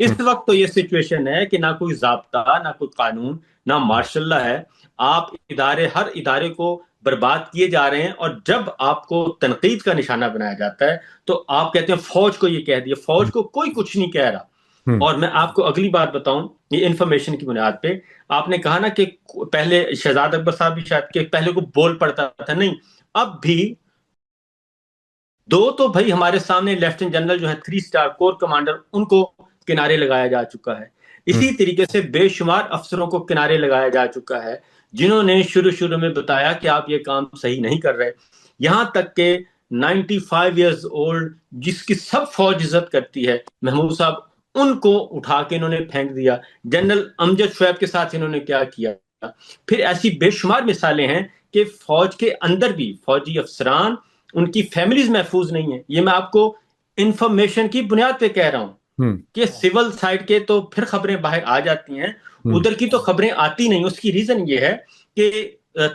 اس وقت تو یہ سچویشن ہے کہ نہ کوئی ضابطہ، نہ کوئی قانون، نہ مارشل لا ہے. آپ ہر ادارے کو برباد کیے جا رہے ہیں، اور جب آپ کو تنقید کا نشانہ بنایا جاتا ہے تو آپ کہتے ہیں فوج کو یہ کہہ دیا. فوج کو کوئی کچھ نہیں کہہ رہا. اور میں آپ کو اگلی بات بتاؤں، یہ انفارمیشن کی بنیاد پہ آپ نے کہا نا کہ پہلے شہزاد اکبر صاحب بھی شاید کہ پہلے کو بول پڑتا تھا، نہیں، اب بھی دو تو بھائی ہمارے سامنے لیفٹیننٹ جنرل جو ہے 3 اسٹار کور کمانڈر، ان کو کنارے لگایا جا چکا ہے. اسی طریقے سے بے شمار افسروں کو کنارے لگایا جا چکا ہے جنہوں نے شروع میں بتایا کہ آپ یہ کام صحیح نہیں کر رہے. یہاں تک کہ 95 ایئرز اولڈ جس کی سب فوج عزت کرتی ہے، محمود صاحب، ان کو اٹھا کے انہوں نے پھینک دیا. جنرل امجد شعیب کے ساتھ انہوں نے کیا کیا. پھر ایسی بے شمار مثالیں ہیں کہ فوج کے اندر بھی فوجی افسران، ان کی فیملیز محفوظ نہیں ہیں. یہ میں آپ کو انفارمیشن کی بنیاد پہ کہہ رہا ہوں کہ سول سائڈ کے تو پھر خبریں باہر آ جاتی ہیں، ادھر کی تو خبریں آتی نہیں. اس کی ریزن یہ ہے کہ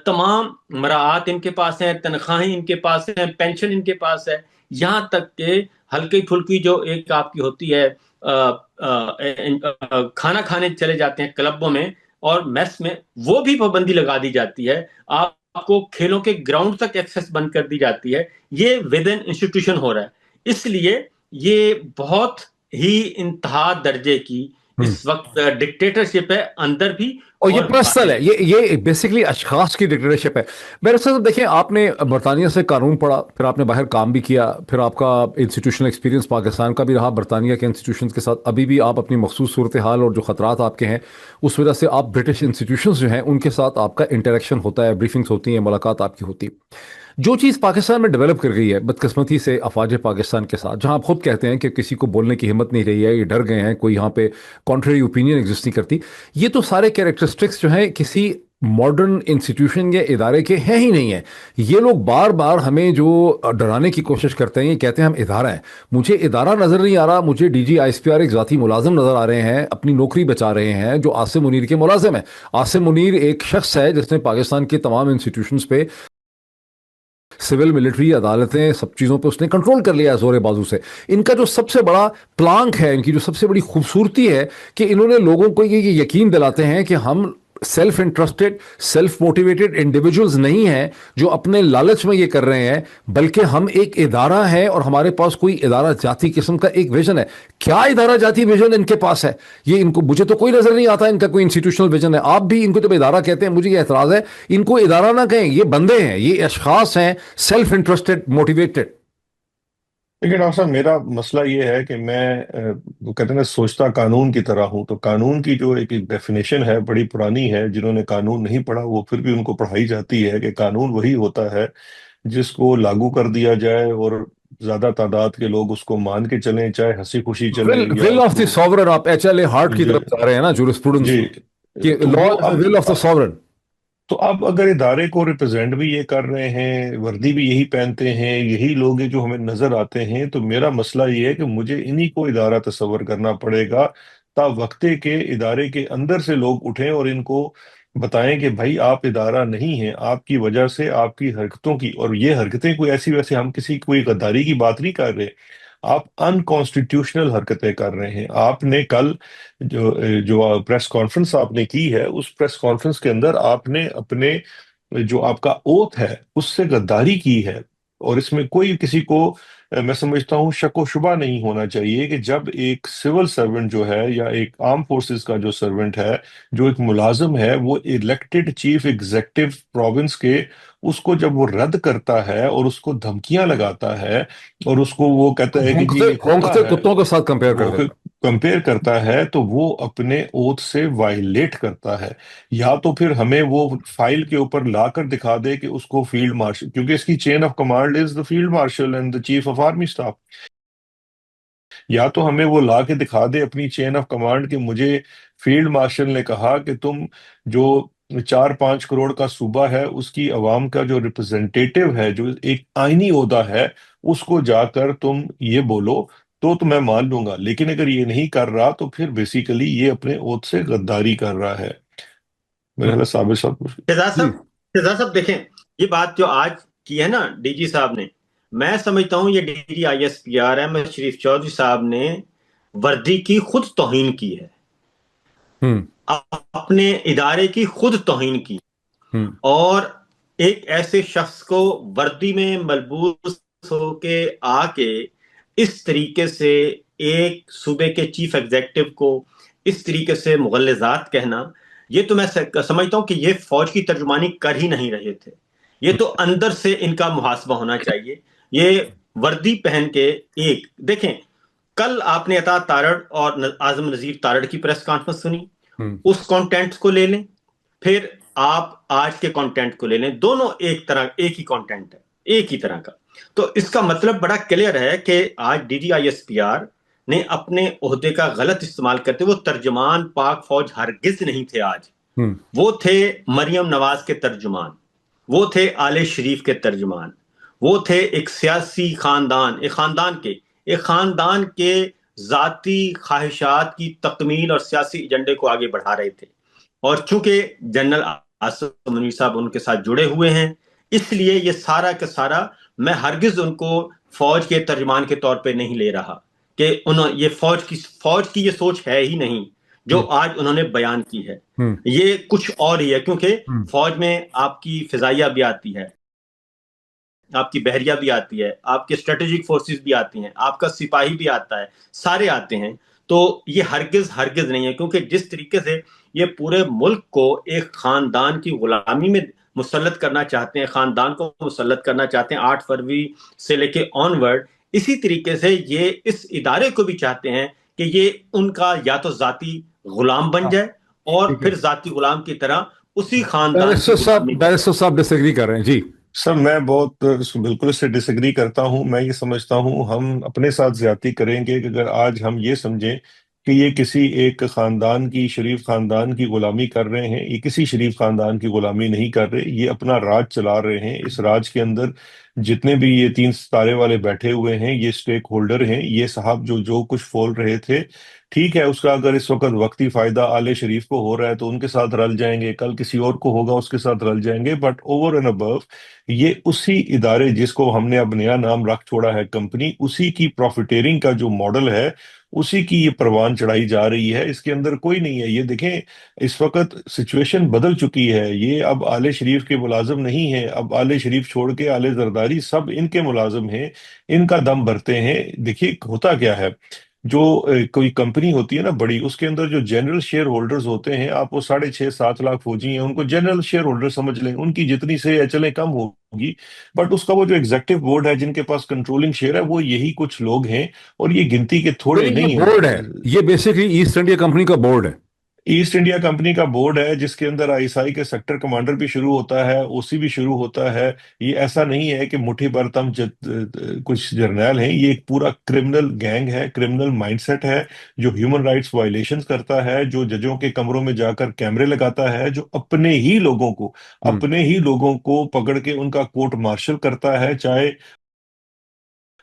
تمام مراعات ان کے پاس ہیں، تنخواہیں ان کے پاس ہیں، پینشن ان کے پاس ہے. یہاں تک کہ ہلکی پھلکی جو ایک آپ کی ہوتی ہے کھانا کھانے چلے جاتے ہیں کلبوں میں اور میس میں، وہ بھی پابندی لگا دی جاتی ہے. آپ کو کھیلوں کے گراؤنڈ تک ایکسس بند کر دی جاتی ہے. یہ ود ان انسٹیٹیوشن ہو رہا ہے. اس لیے یہ بہت ہی انتہا درجے کی اس وقت ڈکٹیٹرشپ ہے، اندر بھی اور یہ اور پرسنل باہر ہے، بھی. یہ بیسکلی اشخاص کی ڈکٹیٹرشپ ہے. میرے ساتھ دیکھیں، آپ نے برطانیہ سے قانون پڑھا، پھر آپ نے باہر کام بھی کیا، پھر آپ کا انسٹیٹیوشنل ایکسپیرینس پاکستان کا بھی رہا، برطانیہ کے انسٹیٹیوشنز کے ساتھ ابھی بھی آپ اپنی مخصوص صورتحال اور جو خطرات آپ کے ہیں اس وجہ سے آپ برٹش انسٹیٹیوشنز جو ہیں ان کے ساتھ آپ کا انٹریکشن ہوتا ہے، بریفنگز ہوتی ہیں، ملاقات آپ کی ہوتی ہے. جو چیز پاکستان میں ڈیولپ کر گئی ہے بدقسمتی سے افواج پاکستان کے ساتھ، جہاں آپ خود کہتے ہیں کہ کسی کو بولنے کی ہمت نہیں رہی ہے، یہ ڈر گئے ہیں، کوئی یہاں پہ کانٹریری اوپینین ایگزسٹ نہیں کرتی. یہ تو سارے کیریکٹرسٹکس جو ہیں کسی ماڈرن انسٹیٹیوشن یا ادارے کے ہیں ہی نہیں ہیں. یہ لوگ بار بار ہمیں جو ڈرانے کی کوشش کرتے ہیں، یہ کہتے ہیں ہم ادارہ ہیں. مجھے ادارہ نظر نہیں آ رہا، مجھے D G I S P R ایک ذاتی ملازم نظر آ رہے ہیں، اپنی نوکری بچا رہے ہیں، جو عاصم منیر کے ملازم ہیں. عاصم منیر ایک شخص ہے جس نے پاکستان کے تمام انسٹیٹیوشنز پہ، سول ملٹری عدالتیں، سب چیزوں پہ اس نے کنٹرول کر لیا ہے زور بازو سے. ان کا جو سب سے بڑا پلانک ہے، ان کی جو سب سے بڑی خوبصورتی ہے کہ انہوں نے لوگوں کو یہ یقین دلاتے ہیں کہ ہم self interested, self motivated individuals نہیں ہیں جو اپنے لالچ میں یہ کر رہے ہیں، بلکہ ہم ایک ادارہ ہیں اور ہمارے پاس کوئی ادارہ جاتی قسم کا ایک ویژن ہے. کیا ادارہ جاتی ویژن ان کے پاس ہے؟ یہ ان کو، مجھے تو کوئی نظر نہیں آتا ان کا کوئی انسٹیٹیوشنل ویژن ہے. آپ بھی ان کو جب ادارہ کہتے ہیں، مجھے یہ اعتراض ہے، ان کو ادارہ نہ کہیں، یہ بندے ہیں، یہ اشخاص ہیں، سیلف انٹرسٹڈ، موٹیویٹڈ. لیکن ڈاکٹر صاحب، میرا مسئلہ یہ ہے کہ میں وہ کہتے ہیں نا سوچتا قانون کی طرح ہوں. تو قانون کی جو ایک ڈیفینیشن ہے بڑی پرانی ہے. جنہوں نے قانون نہیں پڑھا وہ پھر بھی ان کو پڑھائی جاتی ہے کہ قانون وہی ہوتا ہے جس کو لاگو کر دیا جائے اور زیادہ تعداد کے لوگ اس کو مان کے چلیں، چاہے ہنسی خوشی چلیں یا ول اس آف دی کو. ساورن، آپ ایچ ایل اے ہارٹ کی جی طرف جا رہے ہیں نا، جورسپروڈنس جی. میں کہ تو لا وہ از اب دا ول آف دا ساورن. تو اب اگر ادارے کو ریپرزینٹ بھی یہ کر رہے ہیں، وردی بھی یہی پہنتے ہیں، یہی لوگ ہیں جو ہمیں نظر آتے ہیں، تو میرا مسئلہ یہ ہے کہ مجھے انہی کو ادارہ تصور کرنا پڑے گا تا وقتے کے ادارے کے اندر سے لوگ اٹھیں اور ان کو بتائیں کہ بھائی آپ ادارہ نہیں ہیں. آپ کی وجہ سے آپ کی حرکتوں کی، اور یہ حرکتیں کوئی ایسی ویسے ہم کسی کوئی غداری کی بات نہیں کر رہے، آپ انکانسٹیٹیوشنل حرکتیں کر رہے ہیں. آپ نے کل جو جو پریس کانفرنس آپ نے کی ہے، اس پریس کانفرنس کے اندر آپ نے اپنے جو آپ کا اوتھ ہے اس سے غداری کی ہے. اور اس میں کوئی کسی کو میں سمجھتا ہوں شک و شبہ نہیں ہونا چاہیے کہ جب ایک سول سرونٹ جو ہے یا ایک آرم فورسز کا جو سرونٹ ہے، جو ایک ملازم ہے، وہ الیکٹڈ چیف ایگزیکٹو پروونس کے، اس کو جب وہ رد کرتا ہے اور اس کو دھمکیاں لگاتا ہے اور اس کو وہ کہتا ہے کہ جی یہ کتا بھونکتے ہے، کتوں کے ساتھ کمپیئر کر وہ دیتا. کمپیئر کرتا ہے، تو وہ اپنے اوتھ سے وائلیٹ کرتا ہے. یا تو پھر ہمیں وہ فائل کے اوپر لا کر دکھا دے کہ اس کو فیلڈ مارشل، کیونکہ اس کی chain of command is the field marshal and the chief of army staff. یا تو ہمیں وہ لا کے دکھا دے اپنی چین آف کمانڈ کہ مجھے فیلڈ مارشل نے کہا کہ تم جو 4-5 کروڑ کا صوبہ ہے اس کی عوام کا جو ریپرزینٹیٹیو ہے، جو ایک آئینی عہدہ ہے، اس کو جا کر تم یہ بولو تو میں مان لوں گا. لیکن اگر یہ نہیں کر رہا تو پھر بیسیکلی یہ اپنے اوتھ سے غداری کر رہا ہے. میرا خیال ہے صابر صاحب. جی شہزاد صاحب دیکھیں، یہ بات جو آج کی ہے نا ڈی جی صاحب نے، میں سمجھتا ہوں یہ D G I S P R Ahmed Sharif Chaudhry صاحب نے وردی کی خود توہین کی ہے، ہم اپنے ادارے کی خود توہین کی، ہم اور ایک ایسے شخص کو وردی میں ملبوس ہو کے آ کے اس طریقے سے ایک صوبے کے چیف ایگزیکٹو کو اس طریقے سے مغلظات کہنا، یہ تو میں سمجھتا ہوں کہ یہ فوج کی ترجمانی کر ہی نہیں رہے تھے، یہ تو اندر سے ان کا محاسبہ ہونا چاہیے۔ یہ وردی پہن کے ایک دیکھیں، کل آپ نے عطا تارڑ اور اعظم نذیر تارڑ کی پریس کانفرنس سنی، ہم اس کانٹینٹ کو لے لیں، پھر آپ آج کے کانٹینٹ کو لے لیں، دونوں ایک ہی کانٹینٹ ہے، ایک ہی طرح کا۔ تو اس کا مطلب بڑا کلیئر ہے کہ آج D G I S P R نے اپنے عہدے کا غلط استعمال کرتے، وہ ترجمان پاک فوج ہرگز نہیں تھے آج، ہم وہ تھے مریم نواز کے ترجمان، وہ تھے آل شریف کے ترجمان، وہ تھے ایک سیاسی خاندان کے ذاتی خواہشات کی تکمیل اور سیاسی ایجنڈے کو آگے بڑھا رہے تھے، اور چونکہ جنرل آصف منوی صاحب ان کے ساتھ جڑے ہوئے ہیں، اس لیے یہ سارا کا سارا میں ہرگز ان کو فوج کے ترجمان کے طور پہ نہیں لے رہا کہ یہ فوج کی یہ سوچ ہے ہی نہیں جو آج انہوں نے بیان کی ہے، ہم یہ کچھ اور ہی ہے، کیونکہ ہم فوج میں آپ کی فضائیہ بھی آتی ہے، آپ کی بحریہ بھی آتی ہے، آپ کے اسٹریٹجک فورسز بھی آتی ہیں، آپ کا سپاہی بھی آتا ہے، سارے آتے ہیں۔ تو یہ ہرگز نہیں ہے، کیونکہ جس طریقے سے یہ پورے ملک کو ایک خاندان کی غلامی میں مسلط کرنا چاہتے ہیں، خاندان کو مسلط کرنا چاہتے ہیں 8 فروری سے لے کے آن ورڈ، اسی طریقے سے یہ اس ادارے کو بھی چاہتے ہیں کہ یہ ان کا یا تو ذاتی غلام بن جائے، اور ٹھیک ہے، پھر ذاتی غلام کی طرح اسی خاندان کی غلامی کرے۔ بیرسٹر صاحب ڈس ایگری کر رہے ہیں جی؟ سر میں بالکل اس سے ڈس ایگری کرتا ہوں۔ میں یہ سمجھتا ہوں ہم اپنے ساتھ زیادتی کریں گے کہ اگر آج ہم یہ سمجھیں کہ یہ کسی ایک خاندان کی، شریف خاندان کی غلامی کر رہے ہیں۔ یہ کسی شریف خاندان کی غلامی نہیں کر رہے، یہ اپنا راج چلا رہے ہیں۔ اس راج کے اندر جتنے بھی یہ 3 ستارے والے بیٹھے ہوئے ہیں، یہ سٹیک ہولڈر ہیں۔ یہ صاحب جو کچھ بول رہے تھے، ٹھیک ہے، اس کا اگر اس وقت وقتی فائدہ آل شریف کو ہو رہا ہے تو ان کے ساتھ رل جائیں گے، کل کسی اور کو ہوگا اس کے ساتھ رل جائیں گے، بٹ اوور اینڈ ابو یہ اسی ادارے جس کو ہم نے اب نیا نام رکھ چھوڑا ہے کمپنی، اسی کی پروفیٹیرنگ کا جو ماڈل ہے، اسی کی یہ پروان چڑھائی جا رہی ہے۔ اس کے اندر کوئی نہیں ہے۔ یہ دیکھیں، اس وقت سچویشن بدل چکی ہے۔ یہ اب آل شریف کے ملازم نہیں ہیں، اب آل شریف چھوڑ کے آل زرداری سب ان کے ملازم ہیں، ان کا دم بھرتے ہیں۔ دیکھیے ہوتا کیا ہے، جو کوئی کمپنی ہوتی ہے نا بڑی، اس کے اندر جو جنرل شیئر ہولڈرز ہوتے ہیں، آپ وہ 6.5-7 لاکھ فوجی ہیں، ان کو جنرل شیئر ہولڈر سمجھ لیں، ان کی جتنی سے چلیں کم ہوگی، بٹ اس کا وہ جو ایگزیکٹو بورڈ ہے جن کے پاس کنٹرولنگ شیئر ہے، وہ یہی کچھ لوگ ہیں، اور یہ گنتی کے تھوڑے یعنی نہیں یہ بورڈ ہے، ہیں۔ یہ بیسیکلی ایسٹ انڈیا کمپنی کا بورڈ ہے؟ ایسٹ انڈیا کمپنی کا بورڈ ہے، جس کے اندر آئی ایس آئی کے سیکٹر کمانڈر بھی شروع ہوتا ہے، او سی بھی شروع ہوتا ہے۔ یہ ایسا نہیں ہے کہ مٹھی بھر تم کچھ جرنیل ہیں، یہ ایک پورا کرمنل گینگ ہے، کرمنل مائنڈ سیٹ ہے، جو ہیومن رائٹس وائلیشنز کرتا ہے، جو ججوں کے کمروں میں جا کر کیمرے لگاتا ہے، جو اپنے ہی لوگوں کو پکڑ کے ان کا کورٹ مارشل کرتا ہے، چاہے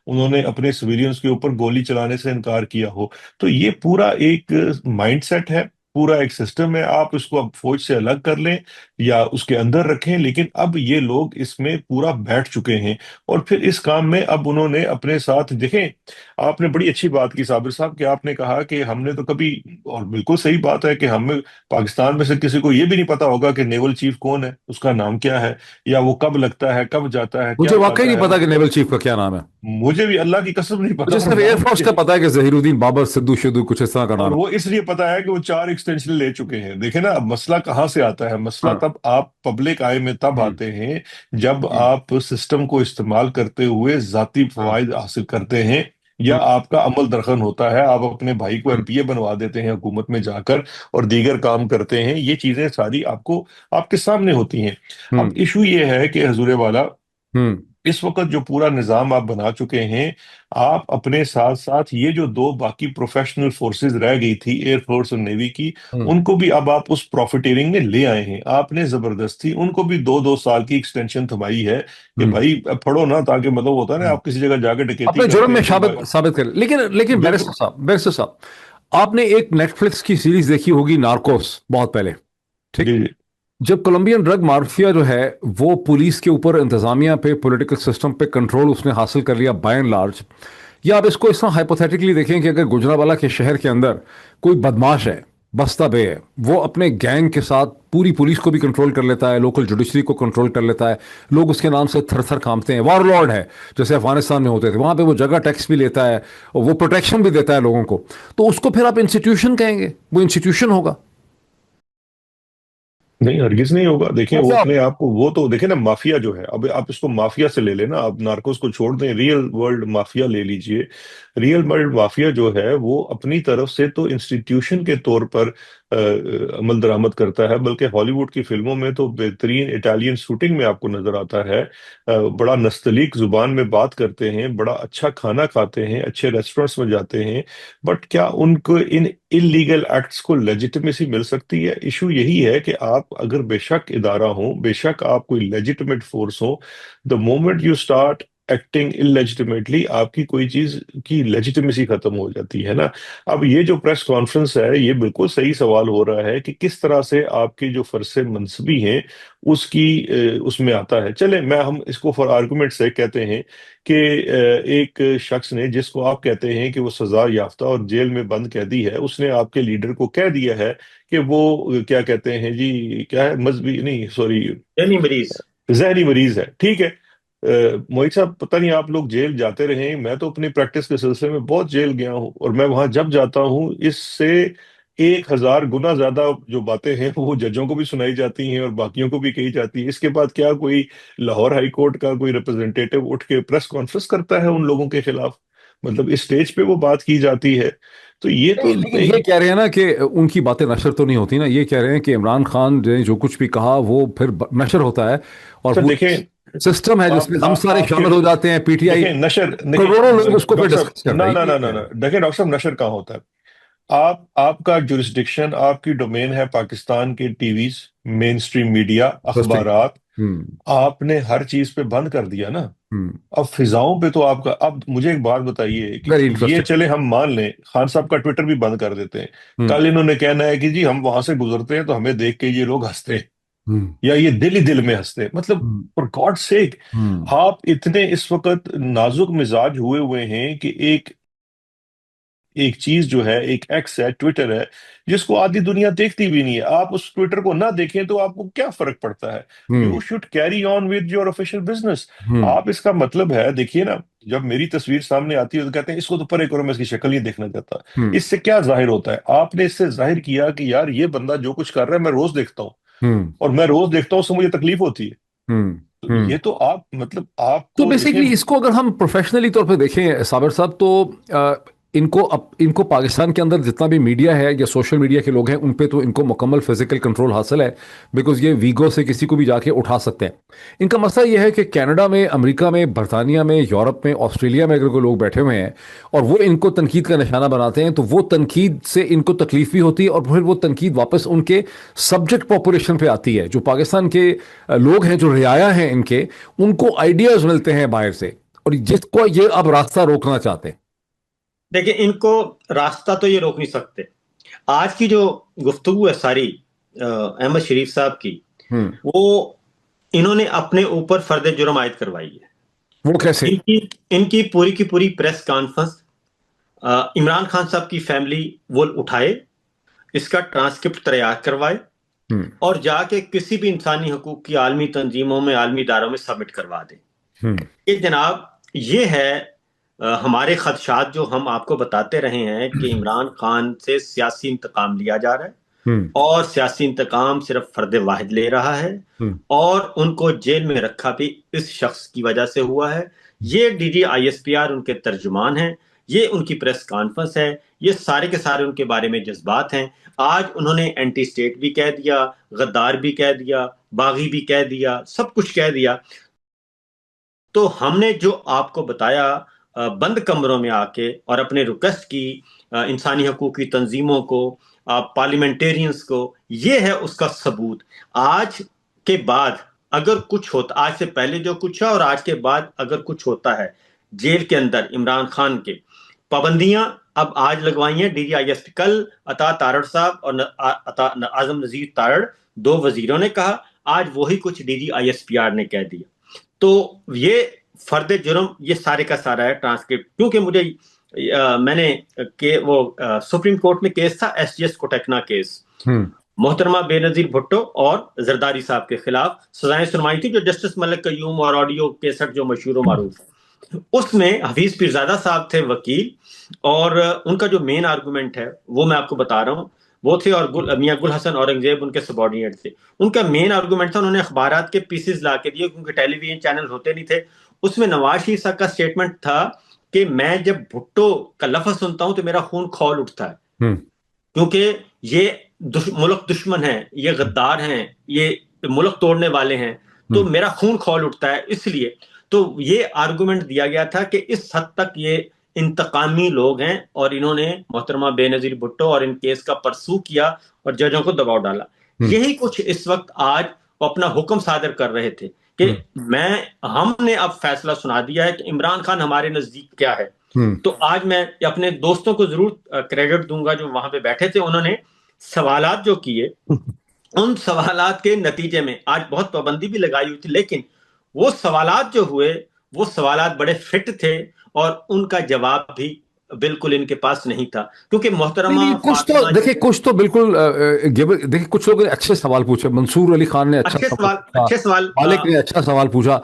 انہوں نے اپنے سویلینز کے اوپر گولی چلانے سے انکار کیا ہو۔ تو یہ پورا ایک مائنڈ سیٹ ہے، پورا ایک سسٹم ہے۔ آپ اس کو اب فوج سے الگ کر لیں یا اس کے اندر رکھیں، لیکن اب یہ لوگ اس میں پورا بیٹھ چکے ہیں، اور پھر اس کام میں اب انہوں نے اپنے ساتھ، دیکھیں آپ نے بڑی اچھی بات کی صابر صاحب، کہ آپ نے کہا کہ ہم نے تو کبھی، اور بالکل صحیح بات ہے، کہ ہمیں پاکستان میں سے کسی کو یہ بھی نہیں پتا ہوگا کہ نیول چیف کون ہے، اس کا نام کیا ہے، یا وہ کب لگتا ہے، کب جاتا ہے، کیا مجھے واقعی کھاتا نہیں ہے۔ پتا کہ نیول چیف کا کیا نام ہے، مجھے بھی اللہ کی قسم نہیں پتا، مجھے اور صرف ایئر نام فورس کا پتا ہے کہ ظہیر الدین بابر سدھو شدو کچھ اس طرح کا اور نام ہے۔ وہ اس لیے پتا ہے کہ وہ 4 ایکسٹینشن لے چکے ہیں۔ دیکھیں نا، اب مسئلہ کہاں سے آتا ہے؟ مسئلہ ہاں، تب آپ پبلک آئی میں تب آتے ہیں جب ہم، آپ سسٹم کو استعمال کرتے ہوئے ذاتی ہاں، فوائد حاصل کرتے ہیں، یا ہم، آپ کا عمل درخن ہوتا ہے، آپ اپنے بھائی کو ہم، ایم پی اے بنوا دیتے ہیں حکومت میں جا کر، اور دیگر کام کرتے ہیں۔ یہ چیزیں ساری آپ کے سامنے ہوتی ہیں۔ اب ہم، ایشو یہ ہے کہ حضور والا، ہم، اس وقت جو پورا نظام آپ بنا چکے ہیں، آپ اپنے ساتھ ساتھ یہ جو 2 باقی پروفیشنل فورسز رہ گئی تھی، ایئر فورس اور نیوی کی، ہم، ان کو بھی اب آپ اس پروفیٹیرنگ میں لے آئے ہیں۔ آپ نے زبردستی ان کو بھی 2 سال کی ایکسٹینشن تھمائی ہے کہ ہم، بھائی اب پڑھو نا، تاکہ مطلب ہوتا ہے نا، ہم، آپ کسی جگہ جا کے ڈکیتی اپنے جرم کرتے میں ہیں تو ثابت کریں۔ لیکن جب بیرسٹر صاحب آپ نے ایک نیٹ فلکس کی سیریز دیکھی ہوگی، نارکوس، بہت پہلے، ٹھیک؟ جی جی جب کولمبین ڈرگ مافیا جو ہے وہ پولیس کے اوپر، انتظامیہ پہ، پولیٹیکل سسٹم پہ کنٹرول اس نے حاصل کر لیا بائی اینڈ لارج، یا آپ اس کو اس طرح ہائپوتھیٹیکلی دیکھیں کہ اگر گجرانوالہ کے شہر کے اندر کوئی بدماش ہے، بستہ بے ہے، وہ اپنے گینگ کے ساتھ پوری پولیس کو بھی کنٹرول کر لیتا ہے، لوکل جوڈیشری کو کنٹرول کر لیتا ہے، لوگ اس کے نام سے تھر تھر کانپتے ہیں، وار لارڈ ہے جیسے افغانستان میں ہوتے تھے، وہاں پہ وہ جگہ ٹیکس بھی لیتا ہے، وہ پروٹیکشن بھی دیتا ہے لوگوں کو، تو اس کو پھر آپ انسٹیٹیوشن کہیں گے؟ وہ انسٹیٹیوشن ہوگا؟ نہیں، ہرگز نہیں ہوگا. دیکھیں تو وہ کیا؟ اپنے آپ کو، وہ تو دیکھیں نا، مافیا جو ہے، اب آپ اس کو مافیا سے لے لیں نا، آپ نارکوس کو چھوڑ دیں، ریئل ورلڈ مافیا لے لیجئے. ریئل ورلڈ مافیا جو ہے وہ اپنی طرف سے تو انسٹیٹیوشن کے طور پر عمل درآمد کرتا ہے، بلکہ ہالی ووڈ کی فلموں میں تو بہترین اٹالین شوٹنگ میں آپ کو نظر آتا ہے. بڑا نستعلیق زبان میں بات کرتے ہیں، بڑا اچھا کھانا کھاتے ہیں، اچھے ریسٹورنٹس میں جاتے ہیں. بٹ کیا ان کو ان انلیگل ایکٹس کو لیجیٹمیسی مل سکتی ہے؟ ایشو یہی ہے کہ آپ اگر بے شک ادارہ ہوں، بے شک آپ کوئی لیجیٹمیٹ فورس ہوں، the moment you start acting illegitimately, آپ کی کوئی چیز کی لیجیٹمیسی ختم ہو جاتی ہے نا. اب یہ جو پریس کانفرنس ہے، یہ بالکل صحیح سوال ہو رہا ہے کہ کس طرح سے آپ کے جو فرض منصبی ہیں اس کی اس میں آتا ہے. چلیں، ہم اس کو فار آرگومنٹ سے کہتے ہیں کہ ایک شخص نے، جس کو آپ کہتے ہیں کہ وہ سزا یافتہ اور جیل میں بند قیدی ہے، اس نے آپ کے لیڈر کو کہہ دیا ہے کہ وہ کیا کہتے ہیں جی، کیا ہے، مذہبی نہیں، سوری، یعنی مریض. ذہنی مریض ہے. ٹھیک ہے. موہت صاحب، پتہ نہیں آپ لوگ جیل جاتے رہے ہیں، میں تو اپنی پریکٹس کے سلسلے میں بہت جیل گیا ہوں، اور میں وہاں جب جاتا ہوں، اس سے 1000 گنا زیادہ جو باتیں ہیں وہ ججوں کو بھی سنائی جاتی ہیں اور باقیوں کو بھی کہی جاتی ہیں. اس کے بعد کیا کوئی لاہور ہائی کورٹ کا کوئی ریپرزینٹیٹو اٹھ کے پریس کانفرنس کرتا ہے ان لوگوں کے خلاف؟ مطلب اس سٹیج پہ وہ بات کی جاتی ہے. تو یہ تو نہیں، لیکن یہ کہہ رہے ہیں نا کہ ان کی باتیں نشر تو نہیں ہوتی نا، یہ کہہ رہے ہیں کہ عمران خان نے جو کچھ بھی کہا وہ پھر نشر ہوتا ہے، اور سر پورا دیکھیں، سسٹم ہے جس میں ہم سارے آپ کے، شامل ہو جاتے ہیں، پی ٹی آئی، دیکھیں نشر، دیکھیں کروڑوں لوگ اس کو پھر ڈاکٹر صاحب، ڈسکس کرتے نہ ہیں، نہ یہ نہ نہ کہہ نہ رہے ہیں. دیکھیں ڈاکٹر صاحب، نشر کہاں ہوتا ہے؟ آپ کا جورسڈکشن، آپ کی ڈومین ہے پاکستان کے ٹی ویز، مین سٹریم میڈیا، Interesting. اخبارات. ہوں. آپ نے ہر چیز پہ بند کر دیا نا. ہوں. اب فضاؤں پہ تو آپ کا، اب مجھے ایک بات بتائیے کہ ویری یہ انٹرسٹنگ. چلے ہم مان لیں خان صاحب کا ٹویٹر بھی بند کر دیتے ہیں، ہوں. کل انہوں نے کہنا ہے کہ جی ہم وہاں سے گزرتے ہیں تو ہمیں دیکھ کے یہ لوگ ہنستے ہیں، ہوں. یا یہ دل ہی دل میں ہنستے ہیں. مطلب ہوں. فور گاڈ سیک، ہوں. آپ اتنے اس وقت نازک مزاج ہوئے ہیں کہ ایک چیز جو ہے، ایک ایکس ہے، ٹویٹر ہے، جس کو آدھی دنیا دیکھتی بھی نہیں ہے. آپ اس ٹویٹر کو نہ دیکھیں تو آپ کو کیا فرق پڑتا ہے؟ ہوں. You should carry on with your official business. ہوں. آپ اس کا مطلب ہے، دیکھیے نا، جب میری تصویر سامنے آتی ہے تو کہتے ہیں اس کو تو پرے کرو، میں اس کی شکل نہیں دیکھنا چاہتا. ہوں. اس سے کیا ظاہر ہوتا ہے؟ آپ نے اس سے ظاہر کیا کہ یار یہ بندہ جو کچھ کر رہا ہے میں روز دیکھتا ہوں، ہوں. اور میں روز دیکھتا ہوں، اس سے مجھے تکلیف ہوتی ہے. ہوں. تو ہوں. یہ تو آپ، مطلب آپ تو کو دیکھیں. بیسیکلی اس کو اگر ہم پروفیشنلی طور پہ دیکھیں صابر صاحب، تو ان کو پاکستان کے اندر جتنا بھی میڈیا ہے یا سوشل میڈیا کے لوگ ہیں، ان پہ تو ان کو مکمل فزیکل کنٹرول حاصل ہے، بیکاز یہ ویگو سے کسی کو بھی جا کے اٹھا سکتے ہیں. ان کا مسئلہ یہ ہے کہ کینیڈا میں، امریکہ میں، برطانیہ میں، یورپ میں، آسٹریلیا میں اگر کوئی لوگ بیٹھے ہوئے ہیں اور وہ ان کو تنقید کا نشانہ بناتے ہیں، تو وہ تنقید سے ان کو تکلیف بھی ہوتی ہے، اور پھر وہ تنقید واپس ان کے سبجیکٹ پاپولیشن پہ آتی ہے. جو پاکستان کے لوگ ہیں، جو رعایا ہیں ان کو آئیڈیاز ملتے ہیں باہر سے، اور جس کو یہ اب راستہ روکنا چاہتے ہیں. دیکھیں، ان کو راستہ تو یہ روک نہیں سکتے. آج کی جو گفتگو ہے ساری احمد شریف صاحب کی، ہوں. وہ انہوں نے اپنے اوپر فرد جرم عائد کروائی ہے. وہ کیسے؟ ان کی پوری پریس کانفرنس عمران خان صاحب کی فیملی وہ اٹھائے، اس کا ٹرانسکرپٹ تیار کروائے، ہوں. اور جا کے کسی بھی انسانی حقوق کی عالمی تنظیموں میں، عالمی اداروں میں سبمٹ کروا دیں. ہوں. کہ جناب، یہ ہے ہمارے خدشات جو ہم آپ کو بتاتے رہے ہیں کہ عمران خان سے سیاسی انتقام لیا جا رہا ہے، ہوں. اور سیاسی انتقام صرف فرد واحد لے رہا ہے، ہوں. اور ان کو جیل میں رکھا بھی اس شخص کی وجہ سے ہوا ہے. یہ D G I S P R ان کے ترجمان ہیں، یہ ان کی پریس کانفرنس ہے، یہ سارے کے سارے ان کے بارے میں جذبات ہیں. آج انہوں نے اینٹی اسٹیٹ بھی کہہ دیا، غدار بھی کہہ دیا، باغی بھی کہہ دیا، سب کچھ کہہ دیا. تو ہم نے جو آپ کو بتایا بند کمروں میں آ کے، اور اپنے ریکویسٹ کی انسانی حقوق کی تنظیموں کو، پارلیمنٹیرینز کو، یہ ہے اس کا ثبوت. آج کے بعد اگر کچھ ہوتا، آج سے پہلے جو کچھ ہے اور آج کے بعد اگر کچھ ہوتا ہے جیل کے اندر عمران خان کے، پابندیاں اب آج لگوائی ہیں ڈی جی آئی ایس پی. کل عطا تارڑ صاحب اور اعظم نذیر تارڑ، دو وزیروں نے کہا، آج وہی کچھ D G I S P R نے کہہ دیا. تو یہ فرد جرم یہ سارے کا سارا ہے ٹرانسکرپٹ، کیونکہ مجھے میں نے کہ وہ سپریم کورٹ میں کیس تھا ایس جی ایس کوٹیکنا کیس، محترمہ بے نظیر بھٹو اور زرداری صاحب کے خلاف سزائیں سنوائی تھی، جو جسٹس ملک قیوم اور آڈیو کیسٹ جو مشہور و معروف ہے، اس میں حفیظ پیرزادہ صاحب تھے وکیل، اور ان کا جو مین آرگومنٹ ہے وہ میں آپ کو بتا رہا ہوں، وہ تھے، اور میاں گل حسن اورنگزیب ان کے سبارڈینیٹ تھے۔ ان کا مین آرگومنٹ تھا، انہوں نے اخبارات کے پیسز لا کے دیے کیونکہ ٹیلی ویژن چینل ہوتے نہیں تھے، اس میں نواز شریف صاحب کا سٹیٹمنٹ تھا کہ میں جب بھٹو کا لفظ سنتا ہوں تو میرا خون کھول اٹھتا ہے، کیونکہ یہ ملک دشمن ہیں، یہ غدار ہیں، یہ ملک توڑنے والے ہیں، تو میرا خون کھول اٹھتا ہے، اس لیے تو یہ آرگومنٹ دیا گیا تھا کہ اس حد تک یہ انتقامی لوگ ہیں، اور انہوں نے محترمہ بے نظیر بھٹو اور ان کیس کا پرسو کیا اور ججوں کو دباؤ ڈالا۔ یہی کچھ اس وقت آج وہ اپنا حکم صادر کر رہے تھے کہ ہم نے اب فیصلہ سنا دیا ہے کہ عمران خان ہمارے نزدیک کیا ہے۔ تو آج میں اپنے دوستوں کو ضرور کریڈٹ دوں گا جو وہاں پہ بیٹھے تھے، انہوں نے سوالات جو کیے، ان سوالات کے نتیجے میں آج بہت پابندی بھی لگائی ہوئی تھی، لیکن وہ سوالات جو ہوئے وہ سوالات بڑے فٹ تھے، اور ان کا جواب بھی بالکل ان کے پاس نہیں تھا، کیونکہ محترمہ کچھ تو دیکھیں، کچھ تو بالکل دیکھیں، کچھ لوگوں نے اچھے سوال پوچھے، منصور علی خان نے اچھے سوال، مالک نے اچھا سوال پوچھا،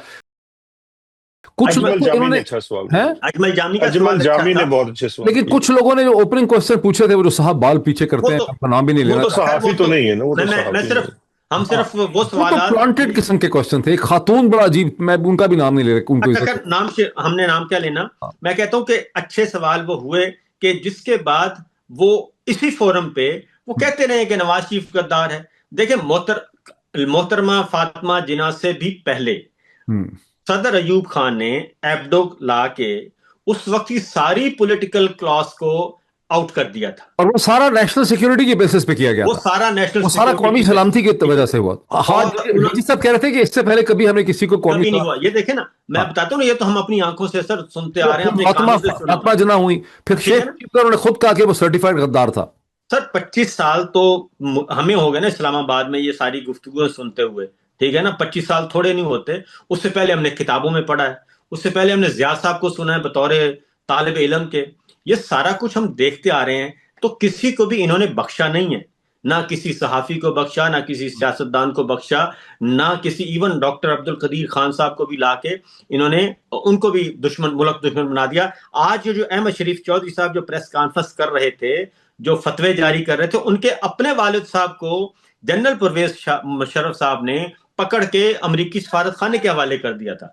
کچھ جامی نے اچھا سوال، اجمل جامی کا اجمل جامی نے بہت اچھے سوال، لیکن کچھ لوگوں نے جو اوپننگ کوسچن پوچھے تھے وہ جو صاحب بال پیچھے کرتے ہیں، آپ کا نام بھی نہیں لینا، وہ تو صحافی تو نہیں ہے نا، وہ تو میں صرف ہم صرف وہ سوالات پلانٹڈ قسم کے کوسچن تھے۔ ایک خاتون بڑا عجیب، میں ان کا بھی نام نہیں لے رہا، ان کو نام ہم نے نام کیا لینا، میں کہتا ہوں کہ اچھے سوال وہ ہوئے کہ جس کے بعد وہ اسی فورم پہ وہ کہتے رہے کہ نواز شریف غدار ہے۔ دیکھیں محترمہ فاطمہ جناح سے بھی پہلے صدر ایوب خان نے ایبڈو لا کے اس وقت کی ساری پولیٹیکل کلاس کو آؤٹ کر دیا تھا، اور وہ سارا نیشنل سیکیورٹی کے بیسس پہ کیا گیا، وہ سارا قومی سلامتی کی وجہ سے ہوا۔ ہاں جی صاحب کہہ رہے تھے کہ اس سے پہلے کبھی ہم نے کسی کو کبھی نہیں ہوا۔ یہ دیکھیں نا، میں بتاتا ہوں نا، یہ تو ہم اپنی آنکھوں سے سر سنتے آ رہے ہیں، فاطمہ جناح ہوئی، پھر شیخ انہوں نے خود کہا کہ وہ سرٹیفائڈ غدار تھا۔ سر 25 سال تو ہمیں ہو گئے نا اسلام آباد میں یہ ساری گفتگو سنتے ہوئے، ٹھیک ہے نا، 25 سال تھوڑے نہیں ہوتے۔ اس سے پہلے ہم نے کتابوں میں پڑھا ہے، اس سے پہلے ہم نے ضیاء صاحب کو سنا ہے بطور طالب علم کے، یہ سارا کچھ ہم دیکھتے آ رہے ہیں، تو کسی کو بھی انہوں نے بخشا نہیں ہے، نہ کسی صحافی کو بخشا، نہ کسی سیاستدان کو بخشا، نہ کسی ایون ڈاکٹر عبد القدیر خان صاحب کو بھی لا کے انہوں نے ان کو بھی ملک دشمن بنا دیا۔ آج جو احمد شریف چودھری صاحب جو پریس کانفرنس کر رہے تھے، جو فتوے جاری کر رہے تھے، ان کے اپنے والد صاحب کو جنرل پرویز مشرف صاحب نے پکڑ کے امریکی سفارت خانے کے حوالے کر دیا تھا۔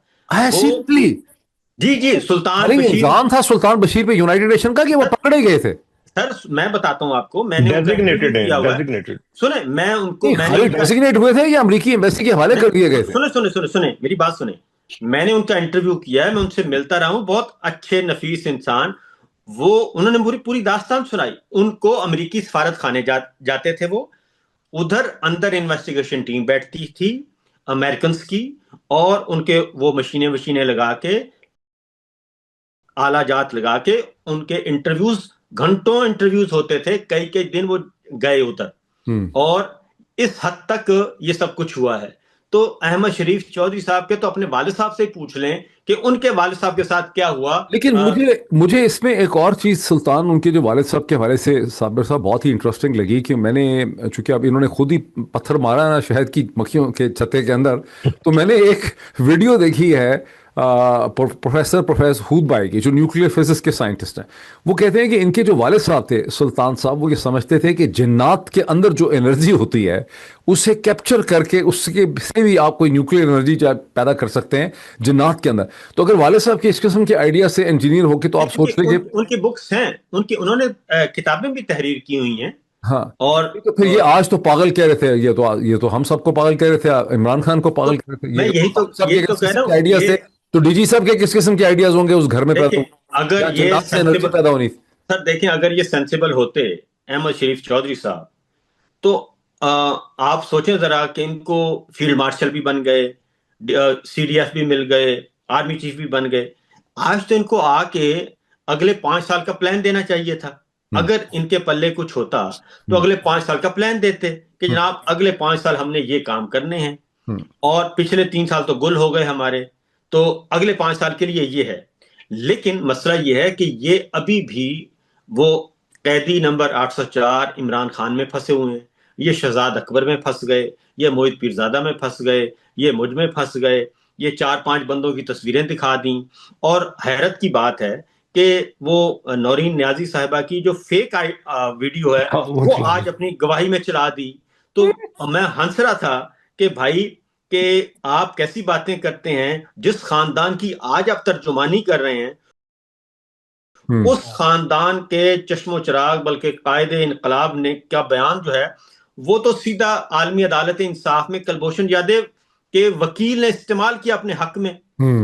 جی سلطان بشیر تھا، سلطان بشیر پہ یونائیٹڈ نیشن کا کہ وہ پکڑے گئے تھے۔ سر میں بتاتا ہوں آپ کو، میں نے سنیں، میں ان کو ڈیزگنیٹ ہوئے تھے یا امریکی ایمبیسی کے حوالے کر دیے گئے تھے؟ سنیں میری بات سنیں، میں نے ان کا انٹرویو کیا ہے، میں ان سے ملتا رہا ہوں، بہت اچھے نفیس انسان، وہ انہوں نے پوری داستان سنائی۔ ان کو امریکی سفارت خانے جاتے تھے، وہ ادھر اندر انویسٹیگیشن ٹیم بیٹھتی تھی امریکنز کی، اور ان کے وہ مشینیں لگا کے، آلہ جات لگا کے، ان کے انٹرویوز، گھنٹوں انٹرویوز ہوتے تھے، کئی دن وہ گئے ادھر، اور اس حد تک یہ سب کچھ ہوا ہے۔ تو احمد شریف چودھری صاحب کے تو اپنے والد صاحب سے پوچھ لیں کہ ان کے والد صاحب کے ساتھ کیا ہوا۔ لیکن مجھے اس میں ایک اور چیز سلطان، ان کے جو والد صاحب کے حوالے سے صابر صاحب بہت ہی انٹرسٹنگ لگی، کہ میں نے چونکہ اب انہوں نے خود ہی پتھر مارا نا شہد کی مکھیوں کے چھتے کے اندر، تو میں نے ایک ویڈیو دیکھی ہے پروفیسر ہود بھائی کی، جو نیوکلیئر فزکس کے سائنٹسٹ ہیں، وہ کہتے ہیں کہ ان کے جو والد صاحب تھے سلطان صاحب، وہ یہ سمجھتے تھے کہ جنات کے اندر جو انرجی ہوتی ہے اسے کیپچر کر کے اس کے سے بھی آپ کوئی نیوکلیئر انرجی پیدا کر سکتے ہیں جنات کے اندر۔ تو اگر والد صاحب کے اس قسم کے آئیڈیا سے انجینئر ہو کے، تو آپ سوچ رہے کہ ان کی بکس ہیں، انہوں نے کتابیں بھی تحریر کی ہوئی ہیں۔ ہاں، اور پھر یہ آج تو پاگل کہہ رہے تھے، یہ تو ہم سب کو پاگل کہہ رہے تھے، عمران خان کو پاگل کہہ رہے تھے، میں یہی تو کہہ رہا ہوں، آئیڈیاز تھے، تو ڈی جی صاحب کے کس قسم کے آئیڈیاز ہوں گے اس گھر میں اگر یہ پیدا ہونی؟ سر دیکھیں، اگر یہ سینسیبل ہوتے احمد شریف چودھری صاحب، تو آپ سوچیں ذرا کہ ان کو فیلڈ مارشل بھی بن گئے، سی ڈی ایف بھی مل گئے، آرمی چیف بھی بن گئے، آج تو ان کو آ کے اگلے 5 سال کا پلان دینا چاہیے تھا۔ اگر ان کے پلے کچھ ہوتا تو اگلے 5 سال کا پلان دیتے کہ جناب اگلے 5 سال ہم نے یہ کام کرنے ہیں، اور پچھلے 3 سال تو گل ہو گئے ہمارے، تو اگلے 5 سال کے لیے یہ ہے. لیکن مسئلہ یہ ہے کہ یہ ابھی بھی وہ قیدی نمبر 804 عمران خان میں پھنسے ہوئے ہیں، یہ شہزاد اکبر میں پھنس گئے، یہ موہت پیرزادہ میں پھنس گئے، یہ مجھ میں پھنس گئے، یہ 4-5 بندوں کی تصویریں دکھا دیں. اور حیرت کی بات ہے کہ وہ نورین نیازی صاحبہ کی جو فیک ویڈیو ہے وہ آج اپنی گواہی میں چلا دی. تو میں ہنس رہا تھا کہ بھائی کہ آپ کیسی باتیں کرتے ہیں، جس خاندان کی آج آپ ترجمانی کر رہے ہیں اس خاندان کے چشم و چراغ بلکہ قائد انقلاب نے کیا بیان جو ہے وہ تو سیدھا عالمی عدالت انصاف میں کلبھوشن یادیو کے وکیل نے استعمال کیا اپنے حق میں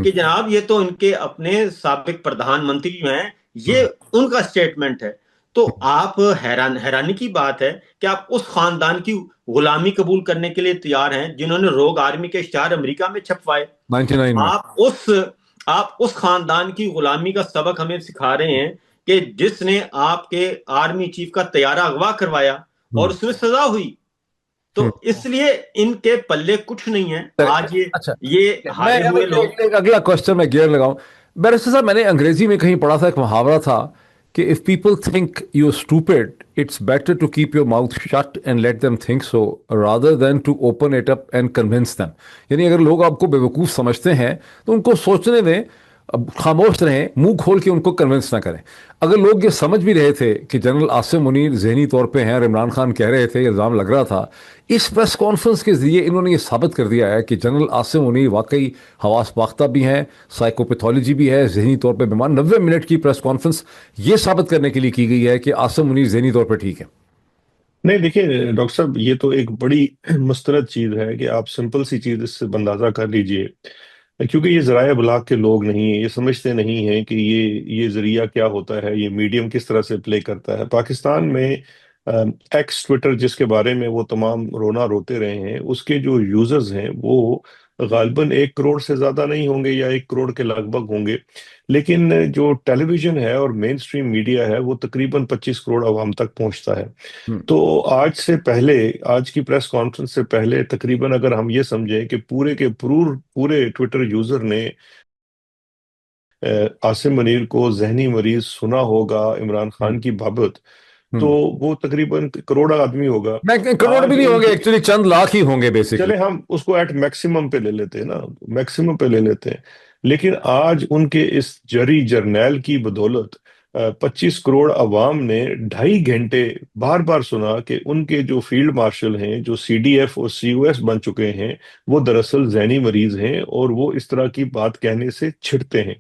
کہ جناب یہ تو ان کے اپنے سابق پردھان منتری جو ہیں، یہ ان کا سٹیٹمنٹ ہے. تو آپ حیرانی کی بات ہے کہ آپ اس خاندان کی غلامی قبول کرنے کے لیے تیار ہیں جنہوں نے روگ آرمی کے اشتہار امریکہ میں چھپوائے. 99 میں آپ اس خاندان کی غلامی کا سبق ہمیں سکھا رہے ہیں کہ جس نے آپ کے آرمی چیف کا طیارہ اغوا کروایا اور اس میں سزا ہوئی. تو اس لیے ان کے پلے کچھ نہیں ہے. آج یہ ہارے ہوئے لوگ. اگلا کوشچن میں گیئر لگاؤں. بیرسٹر صاحب، میں نے انگریزی میں کہیں پڑھا تھا، ایک محاورہ تھا کہ if people think you're stupid, it's better to keep your mouth shut and let them think so rather than to open it up and convince them. یعنی اگر لوگ آپ کو بیوقوف سمجھتے ہیں تو ان کو سوچنے دیں، خاموش رہیں، منہ کھول کے ان کو کنونس نہ کریں. اگر لوگ یہ سمجھ بھی رہے تھے کہ جنرل عاصم منیر ذہنی طور پہ ہیں اور عمران خان کہہ رہے تھے، الزام لگ رہا تھا، اس پریس کانفرنس کے ذریعے انہوں نے یہ ثابت کر دیا ہے کہ جنرل عاصم منیر واقعی حواس باختہ بھی ہیں، سائیکوپیتھولوجی بھی ہے، ذہنی طور پہ بیمار. 90 منٹ کی پریس کانفرنس یہ ثابت کرنے کے لیے کی گئی ہے کہ عاصم منیر ذہنی طور پہ ٹھیک ہے. نہیں دیکھیے ڈاکٹر صاحب، یہ تو ایک بڑی مستند چیز ہے کہ آپ سمپل سی چیز اس سے اندازہ کر لیجئے، کیونکہ یہ ذرائع ابلاغ کے لوگ نہیں ہیں، یہ سمجھتے نہیں ہیں کہ یہ ذریعہ کیا ہوتا ہے، یہ میڈیم کس طرح سے پلے کرتا ہے. پاکستان میں ایکس ٹویٹر جس کے بارے میں وہ تمام رونا روتے رہے ہیں، اس کے جو یوزرز ہیں وہ غالباً 1 کروڑ سے زیادہ نہیں ہوں گے یا 1 کروڑ کے لگ بھگ ہوں گے. لیکن جو ٹیلی ویژن ہے اور مین سٹریم میڈیا ہے وہ تقریباً 25 کروڑ عوام تک پہنچتا ہے. تو آج سے پہلے، آج کی پریس کانفرنس سے پہلے تقریباً اگر ہم یہ سمجھیں کہ پورے ٹویٹر یوزر نے عاصم منیر کو ذہنی مریض سنا ہوگا عمران خان کی بابت، تو وہ تقریباً کروڑ آدمی ہوگا. کروڑ بھی نہیں ہوں گے، ایکچولی چند لاکھ ہی ہوں گے بیسکلی. چلے ہم اس کو ایٹ میکسیمم پہ لے لیتے ہیں نا، میکسیمم پہ لے لیتے ہیں. لیکن آج ان کے اس جری جرنیل کی بدولت 25 کروڑ عوام نے 2.5 گھنٹے بار بار سنا کہ ان کے جو فیلڈ مارشل ہیں، جو سی ڈی ایف اور سی او ایس بن چکے ہیں، وہ دراصل ذہنی مریض ہیں اور وہ اس طرح کی بات کہنے سے چھڑتے ہیں.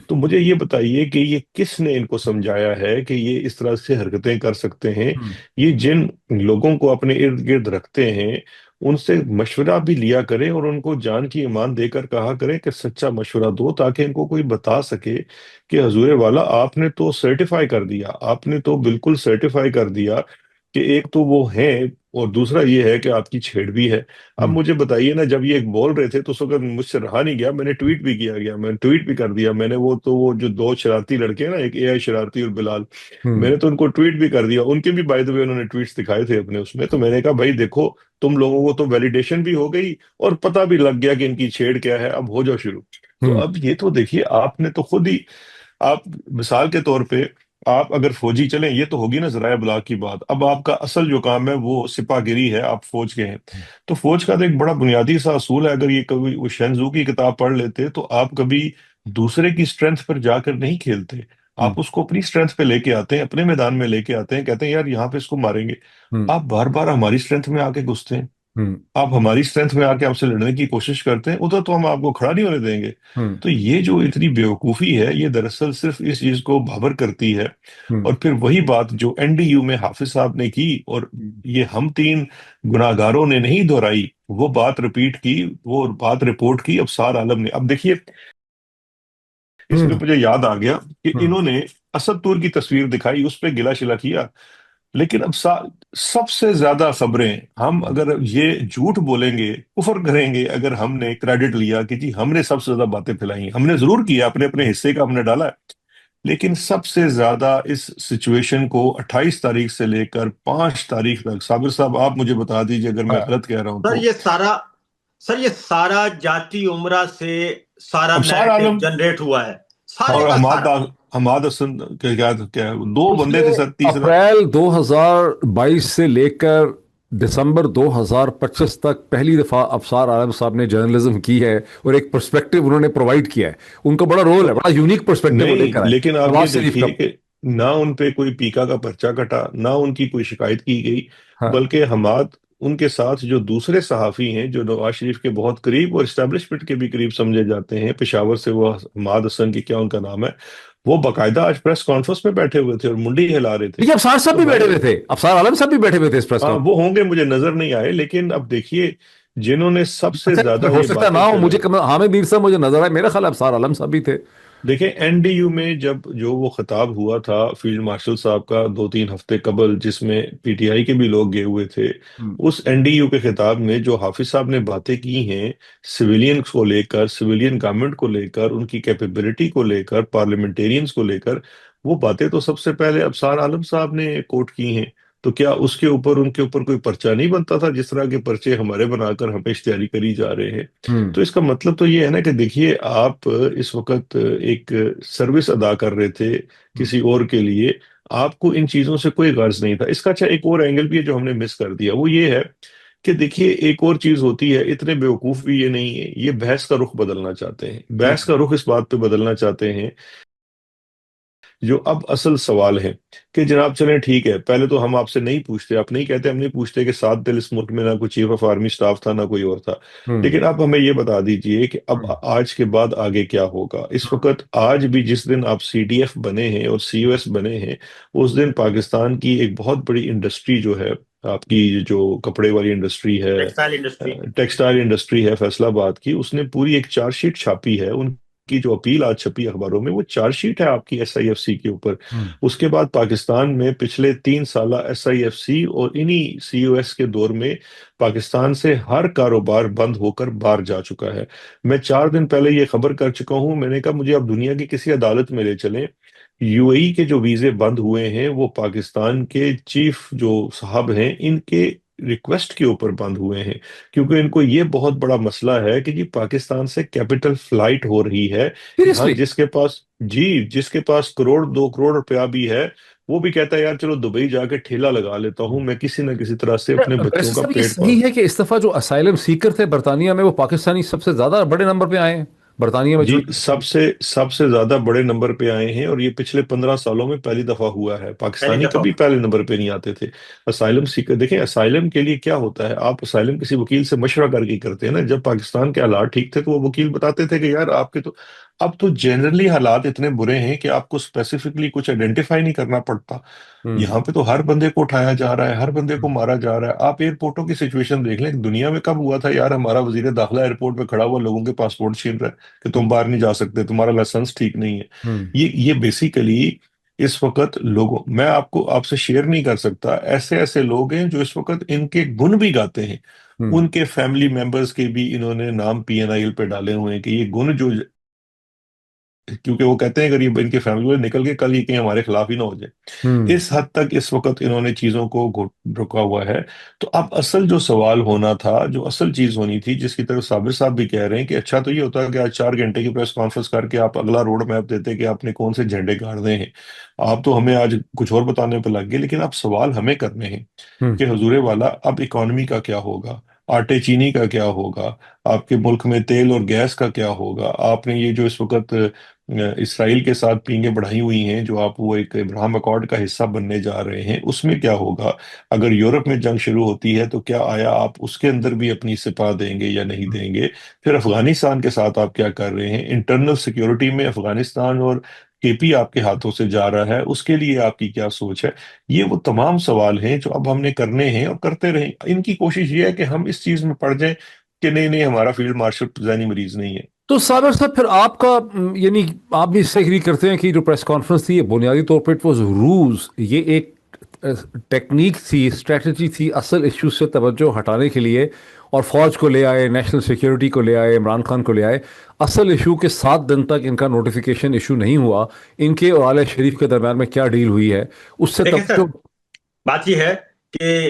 تو مجھے یہ بتائیے کہ یہ کس نے ان کو سمجھایا ہے کہ یہ اس طرح سے حرکتیں کر سکتے ہیں؟ یہ جن لوگوں کو اپنے ارد گرد رکھتے ہیں ان سے مشورہ بھی لیا کریں اور ان کو جان کی ایمان دے کر کہا کریں کہ سچا مشورہ دو، تاکہ ان کو کوئی بتا سکے کہ حضور والا آپ نے تو سرٹیفائی کر دیا، آپ نے تو بالکل سرٹیفائی کر دیا کہ ایک تو وہ ہیں اور دوسرا یہ ہے کہ آپ کی چھیڑ بھی ہے. اب مجھے بتائیے نا، جب یہ بول رہے تھے تو اس وقت مجھ سے رہا نہیں گیا، میں نے ٹویٹ بھی کیا گیا، میں نے ٹویٹ بھی کر دیا. میں نے وہ جو 2 شرارتی لڑکے ہیں نا، ایک اے آئی شرارتی اور بلال، میں نے تو ان کو ٹویٹ بھی کر دیا. ان کے بھی بائی دا وے انہوں نے ٹویٹس دکھائے تھے اپنے اس میں. تو میں نے کہا بھائی دیکھو، تم لوگوں کو تو ویلیڈیشن بھی ہو گئی اور پتہ بھی لگ گیا کہ ان کی چھیڑ کیا ہے، اب ہو جاؤ شروع. تو اب یہ تو دیکھیے، آپ نے تو خود ہی، آپ مثال کے طور پہ آپ اگر فوجی چلیں، یہ تو ہوگی نا ذرائع ابلاغ کی بات. اب آپ کا اصل جو کام ہے وہ سپاہ گیری ہے، آپ فوج کے ہیں. تو فوج کا تو ایک بڑا بنیادی سا اصول ہے، اگر یہ کبھی وہ شینزو کی کتاب پڑھ لیتے تو آپ کبھی دوسرے کی سٹرینتھ پر جا کر نہیں کھیلتے، آپ اس کو اپنی سٹرینتھ پہ لے کے آتے ہیں، اپنے میدان میں لے کے آتے ہیں، کہتے ہیں یار یہاں پہ اس کو ماریں گے. آپ بار بار ہماری سٹرینتھ میں آ کے گھستے ہیں، آپ ہماری سٹرینتھ میں آ کے آپ سے لڑنے کی کوشش کرتے ہیں، ادھر تو ہم آپ کو کھڑا نہیں ہونے دیں گے. تو یہ جو اتنی بیوقوفی ہے، یہ دراصل صرف اس چیز کو بھاور کرتی ہے. اور پھر وہی بات جو این ڈی یو میں حافظ صاحب نے کی اور یہ ہم 3 گناہگاروں نے نہیں دہرائی، وہ بات رپیٹ کی، وہ بات رپورٹ کی ابصار عالم نے. اب دیکھیے، اس میں مجھے یاد آ گیا کہ انہوں نے اسد طور کی تصویر دکھائی، اس پہ گلا شلا کیا. لیکن اب سب سے زیادہ خبریں ہم اگر یہ جھوٹ بولیں گے، کفر کریں گے، اگر ہم نے کریڈٹ لیا کہ جی ہم نے سب سے زیادہ باتیں پھیلائی، ہم نے ضرور کیا، اپنے اپنے حصے کا ہم نے ڈالا ہے، لیکن سب سے زیادہ اس سچویشن کو 28 تاریخ سے لے کر 5 تاریخ تک، صابر صاحب آپ مجھے بتا دیجئے اگر میں غلط کہہ رہا ہوں سر تو. یہ سر یہ سارا جاتی عمرہ سے سارا ابصار نیریٹو عالم جنریٹ ہوا ہے، سارے اور کا سارا۔ حماد حسن کیا دو اس بندے نے تھے سر، تیسرا اپریل 2022 سے لے کر دسمبر 2025 تک پہلی دفعہ ابصار عالم صاحب نے جرنلزم کی ہے، اور ایک پرسپیکٹو انہوں نے پرووائڈ کیا ہے۔ ان کا بڑا رول تو ہے، بڑا یونیک پرسپیکٹو وہ لے نہیں، کر آئے لیکن آپ یہ نواز شریف کا۔ دیکھیے کہ نہ ان پہ کوئی پیکا کا پرچہ کٹا، نہ ان کی کوئی شکایت کی گئی، ہاں بلکہ حماد ان کے ساتھ جو دوسرے صحافی ہیں جو نواز شریف کے بہت قریب اور اسٹیبلشمنٹ کے بھی قریب سمجھے جاتے ہیں، پشاور سے وہ حماد حسن کی کیا ان کا نام ہے، وہ باقاعدہ آج پریس کانفرنس میں بیٹھے ہوئے تھے اور منڈی ہلا رہے تھے۔ دیکھیے ابصار صاحب تو بھی میں بیٹھے ہوئے تھے، ابصار عالم صاحب بھی بیٹھے ہوئے تھے اس پریس ہاں کانفرنس۔ وہ ہوں گے، مجھے نظر نہیں آئے، لیکن اب دیکھیے جنہوں نے سب سے اچھا زیادہ ہو یہ سکتا ہے نہ باتیں ہو، مجھے پھیلائی، حامد میر صاحب مجھے نظر آئے، میرا خیال ہے ابصار عالم صاحب بھی تھے۔ دیکھیں این ڈی یو میں جب جو وہ خطاب ہوا تھا فیلڈ مارشل صاحب کا 2-3 ہفتے قبل، جس میں پی ٹی آئی کے بھی لوگ گئے ہوئے تھے، اس این ڈی یو کے خطاب میں جو حافظ صاحب نے باتیں کی ہیں سویلینز کو لے کر، سویلین گورنمنٹ کو لے کر، ان کی کیپیبلٹی کو لے کر، پارلیمنٹیرینز کو لے کر، وہ باتیں تو سب سے پہلے ابصار عالم صاحب نے کوٹ کی ہیں۔ تو کیا اس کے اوپر ان کے اوپر کوئی پرچہ نہیں بنتا تھا جس طرح کے پرچے ہمارے بنا کر ہمیں اشتہاری کری جا رہے ہیں؟ ہوں تو اس کا مطلب تو یہ ہے نا کہ دیکھیے آپ اس وقت ایک سروس ادا کر رہے تھے کسی اور کے لیے، آپ کو ان چیزوں سے کوئی غرض نہیں تھا۔ اس کا اچھا ایک اور اینگل بھی ہے جو ہم نے مس کر دیا، وہ یہ ہے کہ دیکھیے ایک اور چیز ہوتی ہے، اتنے بیوقوف بھی یہ نہیں ہے، یہ بحث کا رخ بدلنا چاہتے ہیں، بحث کا رخ اس بات پہ بدلنا چاہتے ہیں جو اب اصل سوال ہے کہ جناب چلیں ٹھیک ہے، پہلے تو ہم آپ سے نہیں پوچھتے، آپ نہیں کہتے، ہم نہیں پوچھتے کہ 7 دن اس ملک میں نہ کوئی چیف آف آرمی سٹاف تھا نہ کوئی اور تھا، ہوں لیکن اب ہمیں یہ بتا دیجئے کہ اب آج کے بعد آگے کیا ہوگا۔ اس وقت آج بھی جس دن آپ سی ڈی ایف بنے ہیں اور سی او ایس بنے ہیں، اس دن پاکستان کی ایک بہت بڑی انڈسٹری جو ہے، آپ کی جو کپڑے والی انڈسٹری ہے، ٹیکسٹائل انڈسٹری۔ ٹیکسٹائل انڈسٹری ہے فیصل آباد کی، اس نے پوری ایک چارج شیٹ چھاپی ہے، ان کی جو اپیل آج چھپی اخباروں میں وہ چارج شیٹ ہے آپ کی ایس آئی ایف سی کے اوپر۔ ہوں اس کے بعد پاکستان میں پچھلے 3 سالہ ایس آئی ایف سی اور انہی سی او ایس کے دور میں پاکستان سے ہر کاروبار بند ہو کر باہر جا چکا ہے۔ میں 4 دن پہلے یہ خبر کر چکا ہوں، میں نے کہا مجھے اب دنیا کی کسی عدالت میں لے چلیں، یو اے ای کے جو ویزے بند ہوئے ہیں وہ پاکستان کے چیف جو صاحب ہیں ان کے ریکویسٹ کے اوپر بند ہوئے ہیں، کیونکہ ان کو یہ بہت بڑا مسئلہ ہے کہ جی پاکستان سے کیپٹل فلائٹ ہو رہی ہے۔ یہاں سیریسلی۔ جس کے پاس کروڑ 2 کروڑ روپیہ بھی ہے، وہ بھی کہتا ہے یار چلو دبئی جا کے ٹھیلا لگا لیتا ہوں، میں کسی نہ کسی طرح سے اپنے بچوں بیرسٹر کا صاحب یہ پیٹ پال۔ صحیح ہے کہ اس دفعہ جو اسائلم سیکر تھے برطانیہ میں وہ پاکستانی سب سے زیادہ بڑے نمبر پہ آئے ہیں برطانیہ میں جو۔ جی سب سے زیادہ بڑے نمبر پہ آئے ہیں، اور یہ پچھلے 15 سالوں میں پہلی دفعہ ہوا ہے، پہلی پاکستانی دفعہ۔ کبھی پہلے نمبر پہ نہیں آتے تھے اسائلم سیکر۔ دیکھیں اسائلم کے لیے کیا ہوتا ہے، آپ اسائلم کسی وکیل سے مشورہ کر کے کرتے ہیں نا، جب پاکستان کے حالات ٹھیک تھے تو وہ وکیل بتاتے تھے کہ یار آپ کے تو اب تو جنرلی حالات اتنے برے ہیں کہ آپ کو اسپیسیفکلی کچھ آئیڈینٹیفائی نہیں کرنا پڑتا، ہوں یہاں پہ تو ہر بندے کو اٹھایا جا رہا ہے، ہر بندے کو مارا جا رہا ہے۔ آپ ایئرپورٹوں کی سچویشن دیکھ لیں، دنیا میں کب ہوا تھا یار ہمارا وزیر داخلہ ایئرپورٹ پہ کھڑا ہوا لوگوں کے پاسپورٹ چھین رہا ہے کہ تم باہر نہیں جا سکتے، تمہارا لائسنس ٹھیک نہیں ہے۔ ہوں یہ بیسیکلی اس وقت لوگوں، میں آپ سے شیئر نہیں کر سکتا، ایسے ایسے لوگ ہیں جو اس وقت ان کے گن بھی گاتے ہیں، ہوں ان کے فیملی ممبرز کے بھی انہوں نے نام پی این آئی ایل پہ ڈالے ہوئے ہیں کہ یہ گن جو، کیونکہ وہ کہتے ہیں اگر یہ ان کے فیملی والے نکل کے کل یہ کہیں ہمارے خلاف ہی نہ ہو جائے، ہوں اس حد تک اس وقت انہوں نے چیزوں کو رکا ہوا ہے۔ تو اب اصل جو سوال ہونا تھا، جو اصل چیز ہونی تھی، جس کی طرف صابر صاحب بھی کہہ رہے ہیں کہ اچھا تو یہ ہوتا ہے کہ آج 4 گھنٹے کی پریس کانفرنس کر کے آپ اگلا روڈ میپ دیتے کہ آپ نے کون سے جھنڈے گاڑنے ہیں، آپ تو ہمیں آج کچھ اور بتانے پہ لگ گئے، لیکن اب سوال ہمیں کرنے ہیں ہوں کہ حضور والا اب اکانومی کا کیا ہوگا، آٹے چینی کا کیا ہوگا، آپ کے ملک میں تیل اور گیس کا کیا ہوگا، آپ نے یہ جو اس وقت اسرائیل کے ساتھ پینگیں بڑھائی ہوئی ہیں، جو آپ وہ ایک ابراہم اکارڈ کا حصہ بننے جا رہے ہیں، اس میں کیا ہوگا، اگر یورپ میں جنگ شروع ہوتی ہے تو کیا آیا آپ اس کے اندر بھی اپنی سپاہ دیں گے یا نہیں دیں گے، پھر افغانستان کے ساتھ آپ کیا کر رہے ہیں، انٹرنل سیکیورٹی میں افغانستان اور کے پی آپ کے ہاتھوں سے جا رہا ہے، اس کے لیے آپ کی کیا سوچ ہے۔ یہ وہ تمام سوال ہیں جو اب ہم نے کرنے ہیں اور کرتے رہیں۔ ان کی کوشش یہ ہے کہ ہم اس چیز میں پڑ جائیں کہ نہیں نہیں ہمارا فیلڈ مارشل ذہنی مریض نہیں ہے۔ تو صابر صاحب پھر آپ کا یعنی آپ بھی اس سے ایگری کرتے ہیں کہ جو پریس کانفرنس تھی یہ بنیادی طور پہ اٹ واز روز، یہ ایک ٹیکنیک تھی، اسٹریٹجی تھی اصل ایشو سے توجہ ہٹانے کے لیے، اور فوج کو لے آئے، نیشنل سیکیورٹی کو لے آئے، عمران خان کو لے آئے، اصل ایشو کے 7 دن تک ان کا نوٹیفیکیشن ایشو نہیں ہوا، ان کے اور اعلی شریف کے درمیان میں کیا ڈیل ہوئی ہے اس سے دیکھیں سر، توجہ۔ بات یہ ہے کہ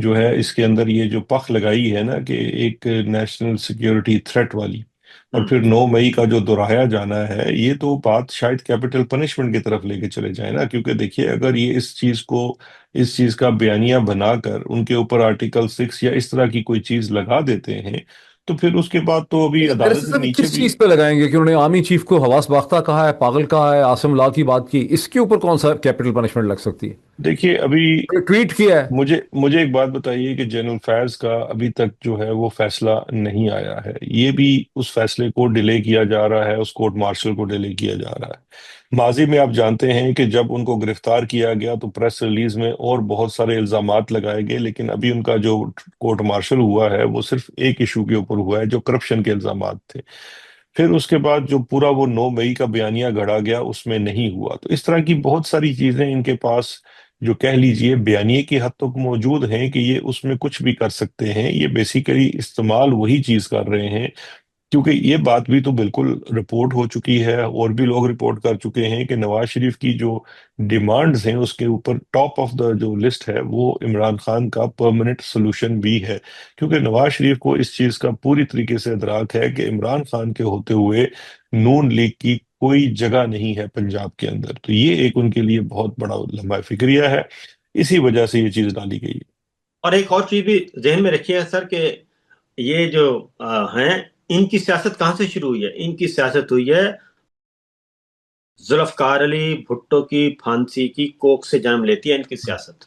جو ہے اس کے اندر یہ جو پخ لگائی ہے نا کہ ایک نیشنل سیکیورٹی تھریٹ والی، اور پھر 9 مئی کا جو دہرایا جانا ہے، یہ تو بات شاید کیپٹل پنشمنٹ کی طرف لے کے چلے جائیں نا، کیونکہ دیکھیے اگر یہ اس چیز کا بیانیہ بنا کر ان کے اوپر آرٹیکل 6 یا اس طرح کی کوئی چیز لگا دیتے ہیں، تو پھر اس کے بعد تو ابھی عدالت بیرسٹر کے صاحب نیچے کس بھی. چیز پہ لگائیں گے کہ انہوں نے آرمی چیف کو حواس باختہ کہا ہے، پاگل کہا ہے، عاصم لا کی بات کی، اس کے اوپر کون سا کیپٹل پنشمنٹ لگ سکتی دیکھیے ابھی ہے؟ ٹویٹ کیا ہے. مجھے ایک بات بتائیے کہ جنرل فیض کا ابھی تک جو ہے وہ فیصلہ نہیں آیا ہے، یہ بھی اس فیصلے کو ڈیلے کیا جا رہا ہے، اس کورٹ مارشل کو ڈیلے کیا جا رہا ہے. ماضی میں آپ جانتے ہیں کہ جب ان کو گرفتار کیا گیا تو پریس ریلیز میں اور بہت سارے الزامات لگائے گئے، لیکن ابھی ان کا جو کورٹ مارشل ہوا ہے وہ صرف ایک ایشو کے اوپر ہوا ہے جو کرپشن کے الزامات تھے. پھر اس کے بعد جو پورا وہ 9 مئی کا بیانیہ گھڑا گیا اس میں نہیں ہوا. تو اس طرح کی بہت ساری چیزیں ان کے پاس جو کہہ لیجئے بیانیے کی حد تک موجود ہیں کہ یہ اس میں کچھ بھی کر سکتے ہیں. یہ بیسیکلی استعمال وہی چیز کر رہے ہیں، کیونکہ یہ بات بھی تو بالکل رپورٹ ہو چکی ہے، اور بھی لوگ رپورٹ کر چکے ہیں کہ نواز شریف کی جو ڈیمانڈز ہیں اس کے اوپر ٹاپ آف دا جو لسٹ ہے وہ عمران خان کا پرماننٹ سولوشن بھی ہے. کیونکہ نواز شریف کو اس چیز کا پوری طریقے سے ادراک ہے کہ عمران خان کے ہوتے ہوئے نون لیگ کی کوئی جگہ نہیں ہے پنجاب کے اندر. تو یہ ایک ان کے لیے بہت بڑا لمبا فکریہ ہے، اسی وجہ سے یہ چیز ڈالی گئی. اور ایک اور چیز بھی ذہن میں رکھیے سر کہ یہ جو ہیں ان کی سیاست کہاں سے شروع ہوئی ہے؟ ان کی سیاست ہوئی ہے ذوالفقار علی بھٹو کی پھانسی کی کوک سے جنم لیتی ہے ان کی سیاست.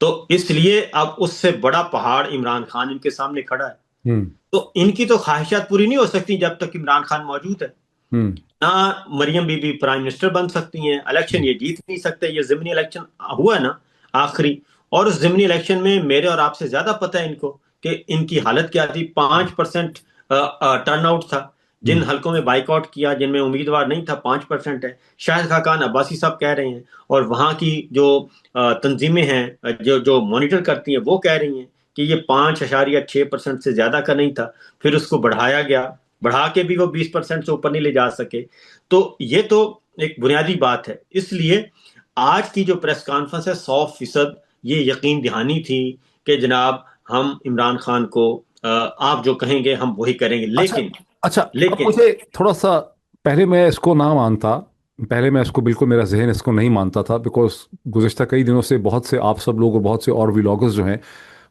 تو اس لیے اب اس سے بڑا پہاڑ عمران خان ان کے سامنے کھڑا ہے. تو ان کی تو خواہشات پوری نہیں ہو سکتی جب تک عمران خان موجود ہے. نہ مریم بی بی پرائم منسٹر بن سکتی ہیں، الیکشن یہ جیت نہیں سکتے. یہ ضمنی الیکشن ہوا ہے نا آخری، اور اس ضمنی الیکشن میں میرے اور آپ سے زیادہ پتہ ہے ان کو کہ ان کی حالت کیا تھی. 5% ٹرن آؤٹ تھا. جن حلقوں میں بائیک آؤٹ کیا، جن میں امیدوار نہیں تھا، 5% ہے. شاہد خاقان عباسی صاحب کہہ رہے ہیں، اور وہاں کی جو تنظیمیں ہیں جو مانیٹر کرتی ہیں وہ کہہ رہی ہیں کہ یہ 5.6% سے زیادہ کا نہیں تھا. پھر اس کو بڑھایا گیا، بڑھا کے بھی وہ 20% سے اوپر نہیں لے جا سکے. تو یہ تو ایک بنیادی بات ہے. اس لیے آج کی جو پریس کانفرنس ہے 100% یہ یقین دہانی تھی کہ جناب ہم عمران خان کو آپ جو کہیں گے ہم وہی کریں گے. اچھا اب مجھے تھوڑا سا، پہلے میں اس کو نہ مانتا، پہلے میں اس کو بالکل، میرا ذہن اس کو نہیں مانتا تھا، بیکاز گزشتہ کئی دنوں سے بہت سے آپ سب لوگ اور بہت سے اور ولاگرز جو ہیں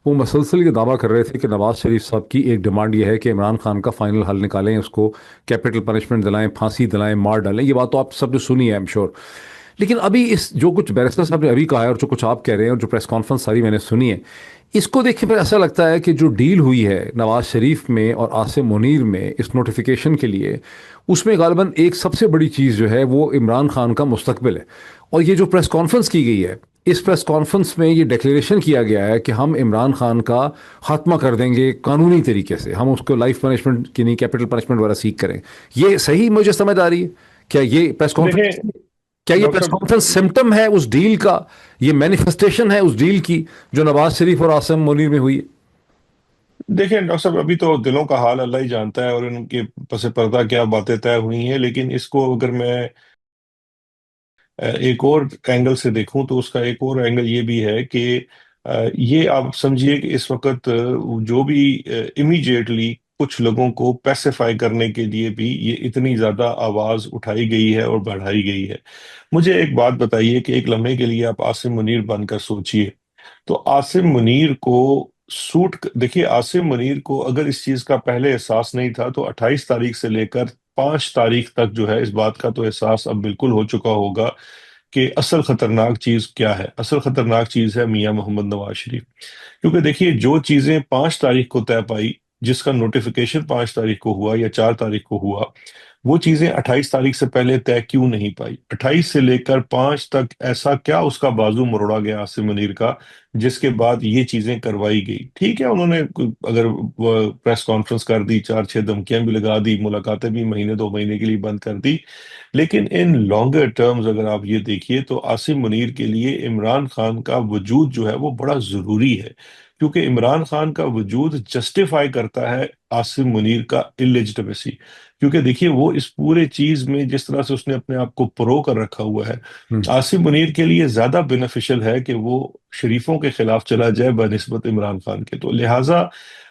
وہ مسلسل یہ دعویٰ کر رہے تھے کہ نواز شریف صاحب کی ایک ڈیمانڈ یہ ہے کہ عمران خان کا فائنل حل نکالیں، اس کو کیپٹل پنشمنٹ دلائیں، پھانسی دلائیں، مار ڈالیں. یہ بات تو آپ سب نے سنی ہے، ایم شور. لیکن ابھی اس جو کچھ بیرسٹر صاحب نے ابھی کہا ہے اور جو کچھ آپ کہہ رہے ہیں اور جو پریس کانفرنس ساری میں نے سنی ہے، اس کو دیکھ کے پھر ایسا لگتا ہے کہ جو ڈیل ہوئی ہے نواز شریف میں اور عاصم منیر میں اس نوٹیفیکیشن کے لیے، اس میں غالباً ایک سب سے بڑی چیز جو ہے وہ عمران خان کا مستقبل ہے. اور یہ جو پریس کانفرنس کی گئی ہے، اس پریس کانفرنس میں یہ ڈیکلیریشن کیا گیا ہے کہ ہم عمران خان کا خاتمہ کر دیں گے قانونی طریقے سے، ہم اس کو لائف پنشمنٹ کی نہیں، کیپٹل پنشمنٹ وغیرہ سیکھ کریں. یہ صحیح مجھے سمجھ آ رہی ہے؟ کیا یہ پریس کانفرنس، دیکھیں کیا یہ ڈاکٹر پریس صاحب، کانفرنس سمٹم ہے اس ڈیل کا، یہ مینیفیسٹیشن ہے اس ڈیل کی جو نواز شریف اور عاصم منیر میں ہوئی ہے؟ دیکھیں ڈاکٹر صاحب ابھی تو دلوں کا حال اللہ ہی جانتا ہے اور ان کے پس پردہ کیا باتیں طے ہوئی ہیں. لیکن اس کو اگر میں ایک اور اینگل سے دیکھوں تو اس کا ایک اور اینگل یہ بھی ہے کہ یہ آپ سمجھیے کہ اس وقت جو بھی امیجیٹلی کچھ لوگوں کو پیسیفائی کرنے کے لیے بھی یہ اتنی زیادہ آواز اٹھائی گئی ہے اور بڑھائی گئی ہے. مجھے ایک بات بتائیے کہ ایک لمحے کے لیے آپ عاصم منیر بن کر سوچئے، تو عاصم منیر کو دیکھیے عاصم منیر کو اگر اس چیز کا پہلے احساس نہیں تھا تو 28 تاریخ سے لے کر 5 تاریخ تک جو ہے اس بات کا تو احساس اب بالکل ہو چکا ہوگا کہ اصل خطرناک چیز کیا ہے. اصل خطرناک چیز ہے میاں محمد نواز شریف. کیونکہ دیکھیے جو چیزیں 5 تاریخ کو طے پائی، جس کا نوٹیفیکیشن 5 تاریخ کو ہوا یا 4 تاریخ کو ہوا، وہ چیزیں 28 تاریخ سے پہلے طے کیوں نہیں پائی؟ 28 سے لے کر 5 تک ایسا کیا اس کا بازو مروڑا گیا عاصم منیر کا جس کے بعد یہ چیزیں کروائی گئی؟ ٹھیک ہے انہوں نے اگر پریس کانفرنس کر دی، 4-6 دھمکیاں بھی لگا دی، ملاقاتیں بھی مہینے 2 مہینے کے لیے بند کر دی، لیکن ان لانگر ٹرمز اگر آپ یہ دیکھیے تو عاصم منیر کے لیے عمران خان کا وجود جو ہے وہ بڑا ضروری ہے. کیونکہ عمران خان کا وجود جسٹیفائی کرتا ہے عاصم منیر کا اللیجٹمیسی. کیونکہ دیکھیے وہ اس پورے چیز میں جس طرح سے اس نے اپنے آپ کو پرو کر رکھا ہوا ہے، عاصم منیر کے لیے زیادہ بینیفیشل ہے کہ وہ شریفوں کے خلاف چلا جائے بنسبت عمران خان کے. تو لہٰذا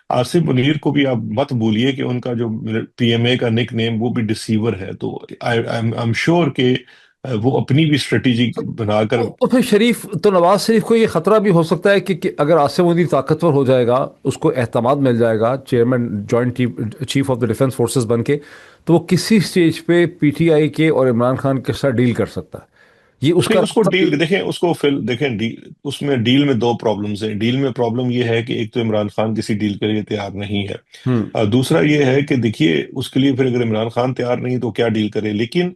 عاصم منیر کو بھی آپ مت بولیے کہ ان کا جو پی ایم اے کا نک نیم وہ بھی ڈسیور ہے. تو I'm sure کہ وہ اپنی بھی اسٹریٹجی بنا کر. تو پھر شریف تو نواز شریف کو یہ خطرہ بھی ہو سکتا ہے کہ اگر عاصم منیر طاقتور ہو جائے گا، اس کو اعتماد مل جائے گا chairman joint chief of the defence forces بن کے، تو وہ کسی سٹیج پہ پی ٹی آئی کے اور عمران خان کے ساتھ ڈیل کر سکتا ہے. یہ اس نہیں، کا اس کو ڈیل دیکھیں، اس کو دیکھیں اس میں ڈیل میں دو پرابلمز ہیں. ڈیل میں پرابلم یہ ہے کہ ایک تو عمران خان کسی ڈیل کے لیے تیار نہیں ہے، دوسرا یہ ہے کہ دیکھیے اس کے لیے پھر اگر عمران خان تیار نہیں تو کیا ڈیل کرے. لیکن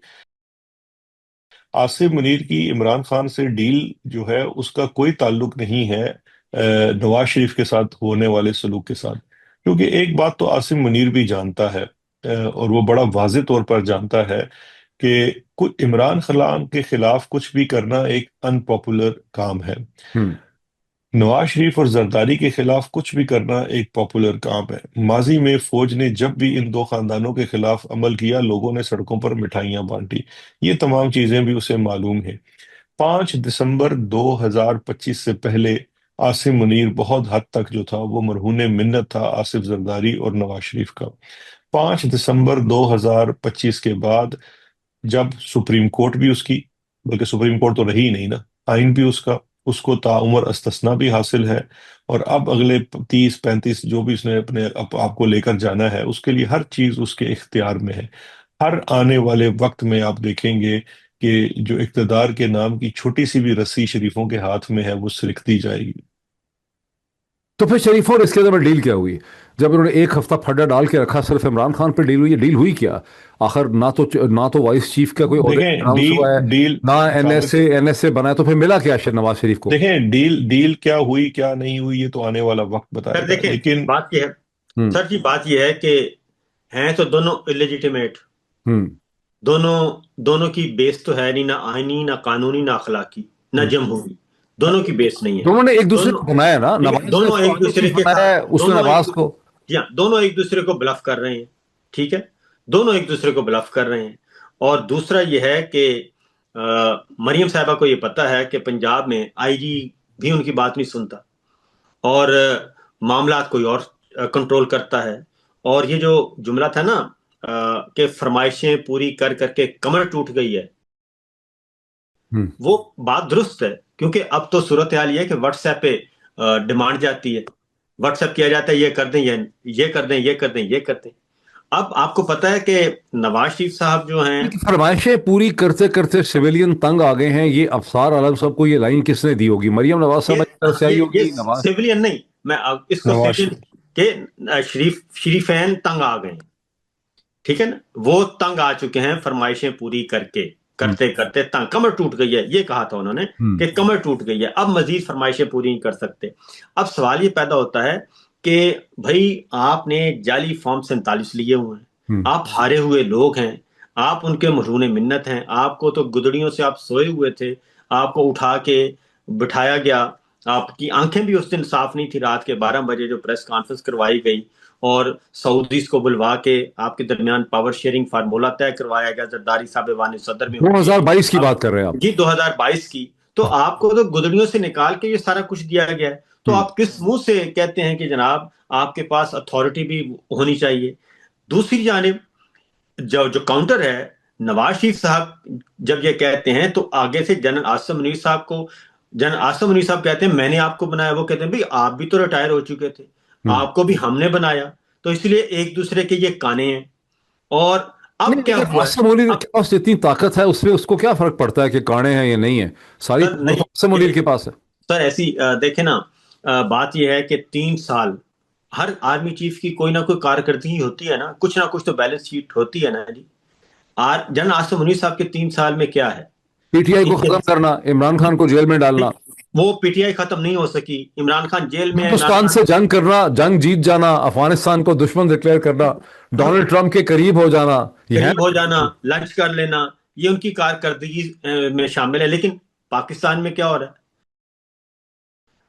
عاصم منیر کی عمران خان سے ڈیل جو ہے اس کا کوئی تعلق نہیں ہے نواز شریف کے ساتھ ہونے والے سلوک کے ساتھ. کیونکہ ایک بات تو عاصم منیر بھی جانتا ہے، اور وہ بڑا واضح طور پر جانتا ہے کہ عمران خان کے خلاف کچھ بھی کرنا ایک ان پاپولر کام ہے. نواز شریف اور زرداری کے خلاف کچھ بھی کرنا ایک پاپولر کام ہے. ماضی میں فوج نے جب بھی ان دو خاندانوں کے خلاف عمل کیا، لوگوں نے سڑکوں پر مٹھائیاں بانٹی. یہ تمام چیزیں بھی اسے معلوم ہیں. 5 دسمبر 2025 سے پہلے عاصم منیر بہت حد تک جو تھا وہ مرہون منت تھا آصف زرداری اور نواز شریف کا. 5 دسمبر 2025 کے بعد جب سپریم کورٹ بھی اس کی، بلکہ سپریم کورٹ تو رہی ہی نہیں نا، آئین بھی اس کو تعمر استثنا بھی حاصل ہے، اور اب اگلے 30-35 جو بھی اس نے اپنے آپ کو لے کر جانا ہے، اس کے لیے ہر چیز اس کے اختیار میں ہے. ہر آنے والے وقت میں آپ دیکھیں گے کہ جو اقتدار کے نام کی چھوٹی سی بھی رسی شریفوں کے ہاتھ میں ہے وہ سرکتی جائے گی. تو پھر شریفوں اور اس کے اندر ڈیل کیا ہوئی؟ جب انہوں نے ایک ہفتہ پھڈا ڈال کے رکھا صرف عمران خان پہ ڈیل ہوئی، ڈیل ہوئی کیا آخر؟ نہ تو وائس چیف کا کوئی عہدہ دیکھیں اناؤنس ہوا ہے، ڈیل نہ این ایس اے بنا ہے، تو پھر ملا کیا نواز شریف کو؟ دیکھیں ڈیل کیا ہوئی کیا نہیں ہوئی یہ تو آنے والا وقت بتائے سر گا. دیکھیں، لیکن بات یہ ہے سر جی، بات یہ ہے کہ ہیں تو دونوں الیجیٹیمیٹ، دونوں کی بیس تو ہے نہیں، نہ آئینی، نہ قانونی، نہ اخلاقی، نہ جمہوری. دونوں کی بیس نہیں ہے. دونوں نے ایک دوسرے کو بنایا نا، دونوں ایک دوسرے کے بنایا اس نے نواز کو. دونوں ایک دوسرے کو بلف کر رہے ہیں. ٹھیک ہے، دونوں ایک دوسرے کو بلف کر رہے ہیں. اور دوسرا یہ ہے کہ مریم صاحبہ کو یہ پتا ہے کہ پنجاب میں آئی جی بھی ان کی بات نہیں سنتا، اور معاملات کوئی اور کنٹرول کرتا ہے. اور یہ جو جملہ تھا نا کہ فرمائشیں پوری کر کر کے کمر ٹوٹ گئی ہے، وہ بات درست ہے. کیونکہ اب تو صورتحال یہ ہے کہ واٹس ایپ پہ ڈیمانڈ جاتی ہے، واٹس ایپ کیا جاتا ہے یہ کر دیں، یہ کر دیں، یہ کر دیں، یہ کر دیں. اب آپ کو پتا ہے کہ نواز شریف صاحب جو ہیں، فرمائشیں پوری کرتے کرتے سویلین تنگ آ گئے ہیں. یہ افسار عالم صاحب کو یہ لائن کس نے دی ہوگی؟ مریم نواز صاحب کی طرف سے آئی ہوگی؟ نواز سویلین نہیں، میں اس کو کہ شریفین تنگ آ گئے. ٹھیک ہے نا، وہ تنگ آ چکے ہیں فرمائشیں پوری کرتے کرتے تنگ، کمر ٹوٹ گئی ہے. یہ کہا تھا انہوں نے کہ کمر ٹوٹ گئی ہے، اب مزید فرمائشیں پوری نہیں کر سکتے. اب سوال یہ پیدا ہوتا ہے کہ بھائی آپ نے جعلی فارم 47 لیے ہوئے ہیں، آپ ہارے ہوئے لوگ ہیں، آپ ان کے مرہون منت ہیں. آپ کو تو گدڑیوں سے آپ سوئے ہوئے تھے، آپ کو اٹھا کے بٹھایا گیا. آپ کی آنکھیں بھی اس دن صاف نہیں تھی. رات کے 12 بجے جو پریس کانفرنس کروائی گئی اور سعودیز کو بلوا کے آپ کے درمیان پاور شیئرنگ فارمولہ طے کروایا گیا، زرداری صاحب ایوان صدر میں 2022 کی بات کر رہے ہیں آپ؟ جی 2022 کی. تو آپ کو تو گدڑیوں سے نکال کے یہ سارا کچھ دیا گیا ہے. تو آپ کس منہ سے کہتے ہیں کہ جناب آپ کے پاس اتھارٹی بھی ہونی چاہیے؟ دوسری جانب جو کاؤنٹر ہے، نواز شریف صاحب جب یہ کہتے ہیں تو آگے سے جنرل عاصم منیر صاحب کہتے ہیں میں نے آپ کو بنایا. وہ کہتے ہیں بھئی آپ بھی تو ریٹائر ہو چکے تھے، آپ کو بھی ہم نے بنایا. تو اس لیے ایک دوسرے کے یہ کانے ہیں. اور اب کیا ہوا عاصم منیر کے پاس اتنی طاقت ہے، اس میں اس کو کیا فرق پڑتا ہے کہ کانے ہیں یا نہیں ہے؟ ساری عاصم منیر کے پاس ہے. سر ایسی دیکھیں نا، بات یہ ہے کہ 3 سال ہر آرمی چیف کی کوئی نہ کوئی کارکردگی ہوتی ہے نا، کچھ نہ کچھ تو بیلنس شیٹ ہوتی ہے نا جی. جنرل عاصم منیر صاحب کے 3 سال میں کیا ہے؟ پی ٹی آئی کو ختم کرنا، عمران خان کو جیل میں ڈالنا. وہ پی ٹی آئی ختم نہیں ہو سکی، عمران خان جیل میں، ہندوستان سے جنگ کرنا، جنگ جیت جانا، افغانستان کو دشمن ڈکلیئر کرنا، ڈونلڈ ٹرمپ کے قریب ہو جانا، لنچ کر لینا، یہ ان کی کارکردگی میں شامل ہے. لیکن پاکستان میں کیا ہو رہا ہے؟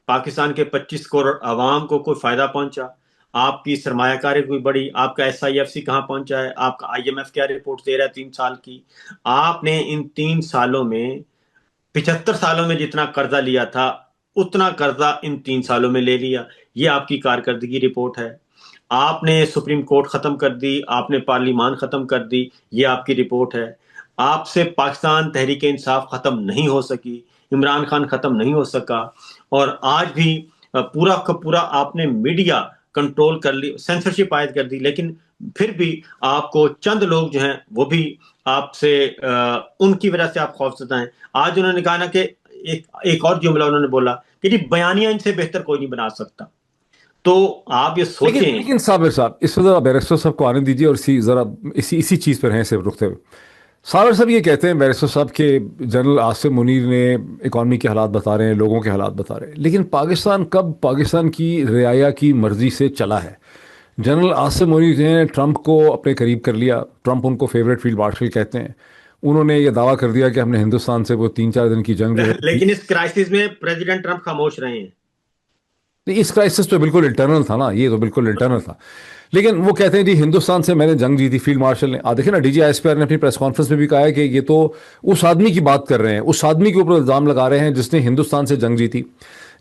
پاکستان کے 25 کروڑ عوام کو کوئی فائدہ پہنچا؟ آپ کی سرمایہ کاری کوئی بڑی، آپ کا SIFC کہاں پہنچا ہے، آپ کا IMF کیا رپورٹ دے رہا ہے 3 سال کی. آپ نے ان 3 سالوں میں 75 سالوں میں جتنا قرضہ لیا تھا اتنا قرضہ ان 3 سالوں میں لے لیا. یہ آپ کی کارکردگی رپورٹ ہے. آپ نے سپریم کورٹ ختم کر دی، آپ نے پارلیمان ختم کر دی، یہ آپ کی رپورٹ ہے. آپ سے پاکستان تحریک انصاف ختم نہیں ہو سکی، عمران خان ختم نہیں ہو سکا، اور آج بھی پورا کا پورا آپ نے میڈیا کنٹرول کر لی، سینسرشپ عائد کر دی. لیکن پھر بھی آپ کو چند لوگ جو ہیں وہ بھی آپ سے ان کی وجہ سے آپ خوفزدہ ہیں. آج انہوں نے کہا نا کہ ایک اور جملہ انہوں نے بولا کہ جی بیانیہ ان سے بہتر کوئی نہیں بنا سکتا. تو آپ یہ سوچیں. لیکن صابر صاحب اس وقت ذرا بیرسٹر صاحب کو آنے دیجیے، اور اسی چیز پر ہیں صرف رکتے ہوئے. صابر صاحب یہ کہتے ہیں بیرسٹر صاحب کہ جنرل عاصم منیر نے اکانومی کے حالات بتا رہے ہیں، لوگوں کے حالات بتا رہے ہیں، لیکن پاکستان کب پاکستان کی رعایا کی مرضی سے چلا ہے؟ جنرل عاصم منیر نے ٹرمپ کو اپنے قریب کر لیا، ٹرمپ ان کو فیوریٹ فیلڈ مارشل کہتے ہیں. انہوں نے یہ دعویٰ کر دیا کہ ہم نے ہندوستان سے وہ 3-4 دن کی جنگ جو ہے. لیکن اس کرائسس میں پریزیڈنٹ ٹرمپ خاموش رہے ہیں. اس کرائسس تو بالکل انٹرنل تھا نا، یہ تو بالکل انٹرنل تھا. لیکن وہ کہتے ہیں جی ہندوستان سے میں نے جنگ جیتی فیلڈ مارشل نے. دیکھیں نا DGI SPR نے اپنی پریس کانفرنس میں بھی کہا ہے کہ یہ تو اس آدمی کی بات کر رہے ہیں، اس آدمی کے اوپر الزام لگا رہے ہیں جس نے ہندوستان سے جنگ جیتی،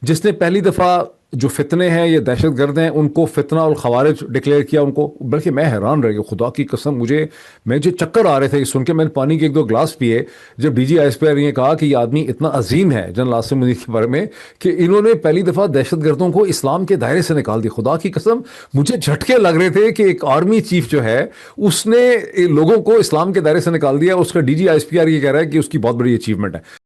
جس نے پہلی دفعہ جو فتنے ہیں یہ دہشت گرد ہیں ان کو فتنہ الخوارج ڈکلیئر کیا ان کو. بلکہ میں حیران رہ گیا، خدا کی قسم میں جو چکر آ رہے تھے سن کے، میں نے پانی کے 1-2 گلاس پیے جب DGI SPR نے کہا کہ یہ آدمی اتنا عظیم ہے جنرل عاصم منیر کے بارے میں کہ انہوں نے پہلی دفعہ دہشت گردوں کو اسلام کے دائرے سے نکال دی. خدا کی قسم مجھے جھٹکے لگ رہے تھے کہ ایک آرمی چیف جو ہے اس نے لوگوں کو اسلام کے دائرے سے نکال دیا. اس کا DGI SPR یہ کہہ رہا ہے کہ اس کی بہت بڑی اچیومنٹ ہے.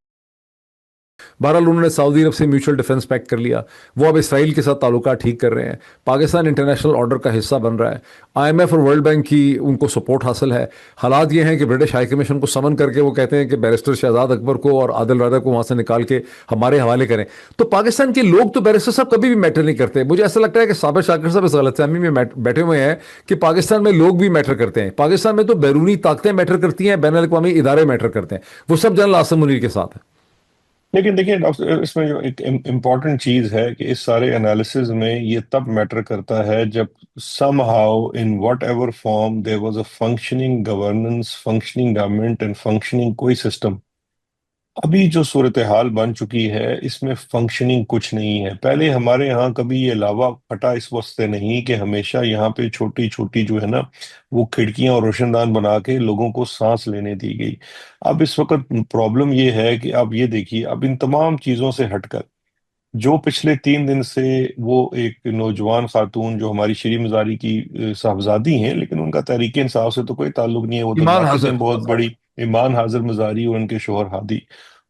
بہرحال انہوں نے سعودی عرب سے میوچل ڈیفنس پیکٹ کر لیا، وہ اب اسرائیل کے ساتھ تعلقات ٹھیک کر رہے ہیں، پاکستان انٹرنیشنل آرڈر کا حصہ بن رہا ہے، IMF اور ورلڈ بینک کی ان کو سپورٹ حاصل ہے. حالات یہ ہیں کہ برٹش ہائی کمیشن کو سمن کر کے وہ کہتے ہیں کہ بیرسٹر شہزاد اکبر کو اور عادل راجہ کو وہاں سے نکال کے ہمارے حوالے کریں. تو پاکستان کے لوگ تو بیرسٹر صاحب کبھی بھی میٹر نہیں کرتے. مجھے ایسا لگتا ہے کہ صابر شاکر صاحب اس غلط فہمی میں بیٹھے ہوئے ہیں کہ پاکستان میں لوگ بھی میٹر کرتے ہیں. پاکستان میں تو بیرونی طاقتیں میٹر کرتی ہیں، بین الاقوامی ادارے میٹر کرتے ہیں، وہ سب جنرل عاصم منیر کے ساتھ ہیں. لیکن دیکھیں ڈاکٹر، اس میں جو ایک امپورٹنٹ چیز ہے کہ اس سارے انالیسز میں یہ تب میٹر کرتا ہے جب some how in what ever form there was a functioning governance, functioning government and functioning کوئی سسٹم. ابھی جو صورتحال بن چکی ہے اس میں فنکشننگ کچھ نہیں ہے. پہلے ہمارے ہاں کبھی یہ لاوا پھٹا اس واسطے نہیں کہ ہمیشہ یہاں پہ چھوٹی چھوٹی جو ہے نا وہ کھڑکیاں اور روشن دان بنا کے لوگوں کو سانس لینے دی گئی. اب اس وقت پرابلم یہ ہے کہ اب یہ دیکھیے، اب ان تمام چیزوں سے ہٹ کر جو پچھلے 3 دن سے وہ ایک نوجوان خاتون جو ہماری شری مزاری کی صاحبزادی ہیں، لیکن ان کا تحریک انصاف سے تو کوئی تعلق نہیں ہے، وہ تو ایمان ناقد حاضر. ہیں بہت بڑی، ایمان حاضر مزاری اور ان کے شوہر ہادی،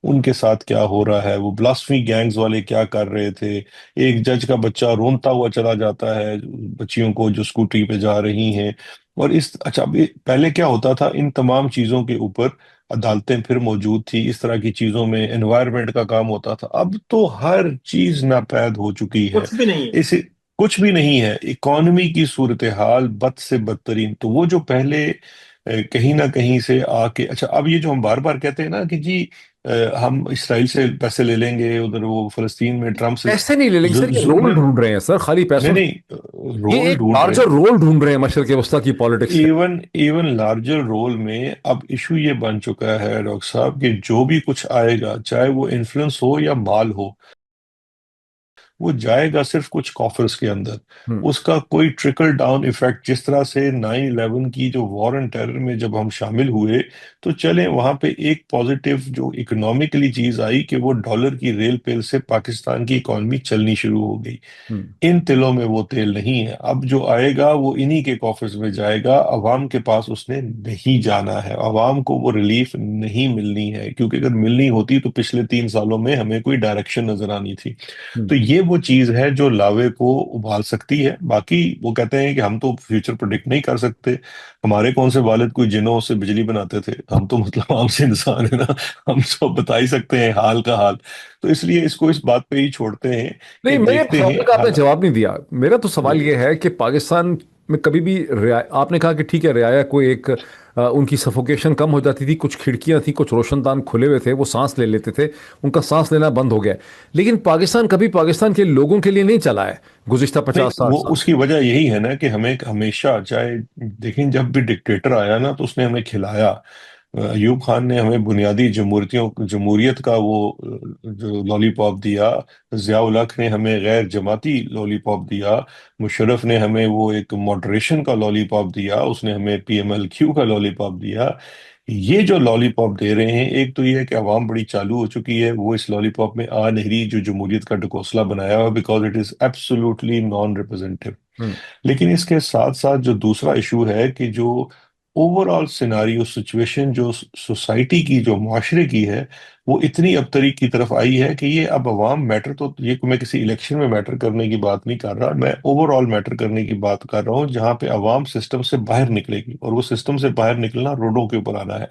ان کے ساتھ کیا ہو رہا ہے، وہ بلاسفی گینگز والے کیا کر رہے تھے. ایک جج کا بچہ رونتا ہوا چلا جاتا ہے بچیوں کو جو اسکوٹری پہ جا رہی ہیں. اور اچھا پہلے کیا ہوتا تھا، ان تمام چیزوں کے اوپر عدالتیں پھر موجود تھی، اس طرح کی چیزوں میں انوائرمنٹ کا کام ہوتا تھا. اب تو ہر چیز ناپید ہو چکی ہے، کچھ بھی نہیں ہے. اسے کچھ بھی نہیں ہے. اکانومی کی صورتحال بد سے بدترین. تو وہ جو پہلے کہیں نہ کہیں سے آ کے، اچھا اب یہ جو ہم بار بار کہتے ہیں نا کہ جی ہم اسرائیل سے پیسے لے لیں گے، ادھر وہ فلسطین میں ٹرمپ سے ایسے نہیں لے لیں گے سر، یہ رول ڈھونڈ رہے ہیں سر، خالی نہیں پیسوں نہیں یہ رول ایک ڈھونڈ رہے لارجر رول ڈھونڈ رہے ہیں مشرق وسطیٰ کی پالیٹکس میں. ایون لارجر رول میں اب ایشو یہ بن چکا ہے ڈاکٹر صاحب کہ جو بھی کچھ آئے گا، چاہے وہ انفلوئنس ہو یا مال ہو، وہ جائے گا صرف کچھ کافرز کے اندر. اس کا کوئی ٹرکل ڈاؤن ایفیکٹ، جس طرح سے 9/11 کی جو وار اینڈ ٹیرر میں جب ہم شامل ہوئے تو چلیں وہاں پہ ایک پازیٹیو جو اکنامکلی چیز آئی کہ وہ ڈالر کی ریل پیل سے پاکستان کی اکانومی چلنی شروع ہو گئی. ان تلوں میں وہ تیل نہیں ہے. اب جو آئے گا وہ انہی کے کافرز میں جائے گا، عوام کے پاس اس نے نہیں جانا ہے. عوام کو وہ ریلیف نہیں ملنی ہے، کیونکہ اگر ملنی ہوتی تو پچھلے 3 سالوں میں ہمیں کوئی ڈائریکشن نظر آنی تھی. تو یہ وہ چیز ہے جو لاوے کو ابھال سکتی ہے. باقی وہ کہتے ہیں کہ ہم تو فیوچر پریڈکٹ نہیں کر سکتے، ہمارے کون سے والد کوئی جنوں سے بجلی بناتے تھے، ہم تو مطلب عام سے انسان ہے نا، ہم سب بتا ہی سکتے ہیں حال کا حال. تو اس لیے اس کو اس بات پہ ہی چھوڑتے ہیں کہ نہیں، میرے دیکھتے ہیں سوال کا آپ نے جواب نہیں دیا. میرا تو سوال جی. یہ ہے کہ پاکستان میں کبھی بھی آپ نے کہا کہ ٹھیک ہے رعایا کو ایک ان کی سفوکیشن کم ہو جاتی تھی، کچھ کھڑکیاں تھیں، کچھ روشن دان کھلے ہوئے تھے، وہ سانس لے لیتے تھے، ان کا سانس لینا بند ہو گیا، لیکن پاکستان کبھی پاکستان کے لوگوں کے لیے نہیں چلا ہے گزشتہ نہیں، 50-60 وہ سال اس کی وجہ یہی ہے نا کہ ہمیں ہمیشہ، چاہے دیکھیں جب بھی ڈکٹیٹر آیا نا تو اس نے ہمیں کھلایا۔ ایوب خان نے ہمیں بنیادی جمہوریت کا وہ جو لالی پاپ دیا، ضیاء الحق نے ہمیں غیر جماعتی لالی پاپ دیا، مشرف نے ہمیں وہ ایک ماڈریشن کا لالی پاپ دیا، اس نے ہمیں پی ایم ایل کیو کا لالی پاپ دیا۔ یہ جو لالی پاپ دے رہے ہیں، ایک تو یہ ہے کہ عوام بڑی چالو ہو چکی ہے، وہ اس لالی پاپ میں آ نہیں رہی جو جمہوریت کا ڈکوسلا بنایا ہوا، because it is absolutely naan representative. ہوں۔ لیکن اس کے ساتھ ساتھ جو دوسرا ایشو ہے کہ جو اوور آل سیناریو سچویشن جو سوسائٹی کی، جو معاشرے کی ہے، وہ اتنی ابتری کی طرف آئی ہے کہ یہ اب عوام میٹر، تو یہ میں کسی الیکشن میں میٹر کرنے کی بات نہیں کر رہا، میں اوور آل میٹر کرنے کی بات کر رہا ہوں، جہاں پہ عوام سسٹم سے باہر نکلے گی، اور وہ سسٹم سے باہر نکلنا روڈوں کے اوپر آنا ہے۔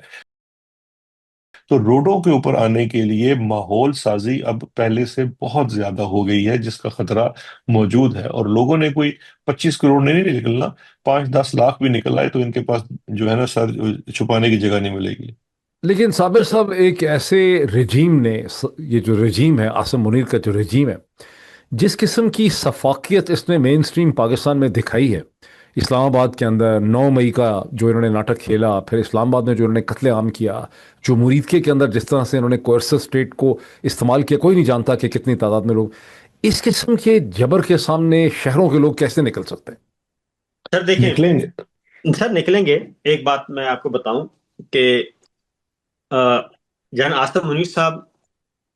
تو روڈوں کے اوپر آنے کے لیے ماحول سازی اب پہلے سے بہت زیادہ ہو گئی ہے، جس کا خطرہ موجود ہے، اور لوگوں نے کوئی 25 کروڑ نہیں نکلنا، 5-10 لاکھ بھی نکل آئے تو ان کے پاس جو ہے نا سر چھپانے کی جگہ نہیں ملے گی۔ لیکن صابر صاحب ایک ایسے رجیم نے، یہ جو رجیم ہے عاصم منیر کا جو رجیم ہے، جس قسم کی سفاکیت اس نے مین سٹریم پاکستان میں دکھائی ہے، اسلام آباد کے اندر 9 مئی کا جو انہوں نے ناٹک کھیلا، پھر اسلام آباد میں جو انہوں نے قتل عام کیا، جو مریدکے کے اندر جس طرح سے انہوں نے کوئرسو اسٹیٹ کو استعمال کیا، کوئی نہیں جانتا کہ کتنی تعداد میں لوگ اس قسم کے جبر کے سامنے شہروں کے لوگ کیسے نکل سکتے ہیں؟ سر دیکھیں، نکلیں گے۔ سر نکلیں گے۔ ایک بات میں آپ کو بتاؤں کہ جہاں عاصم منیر صاحب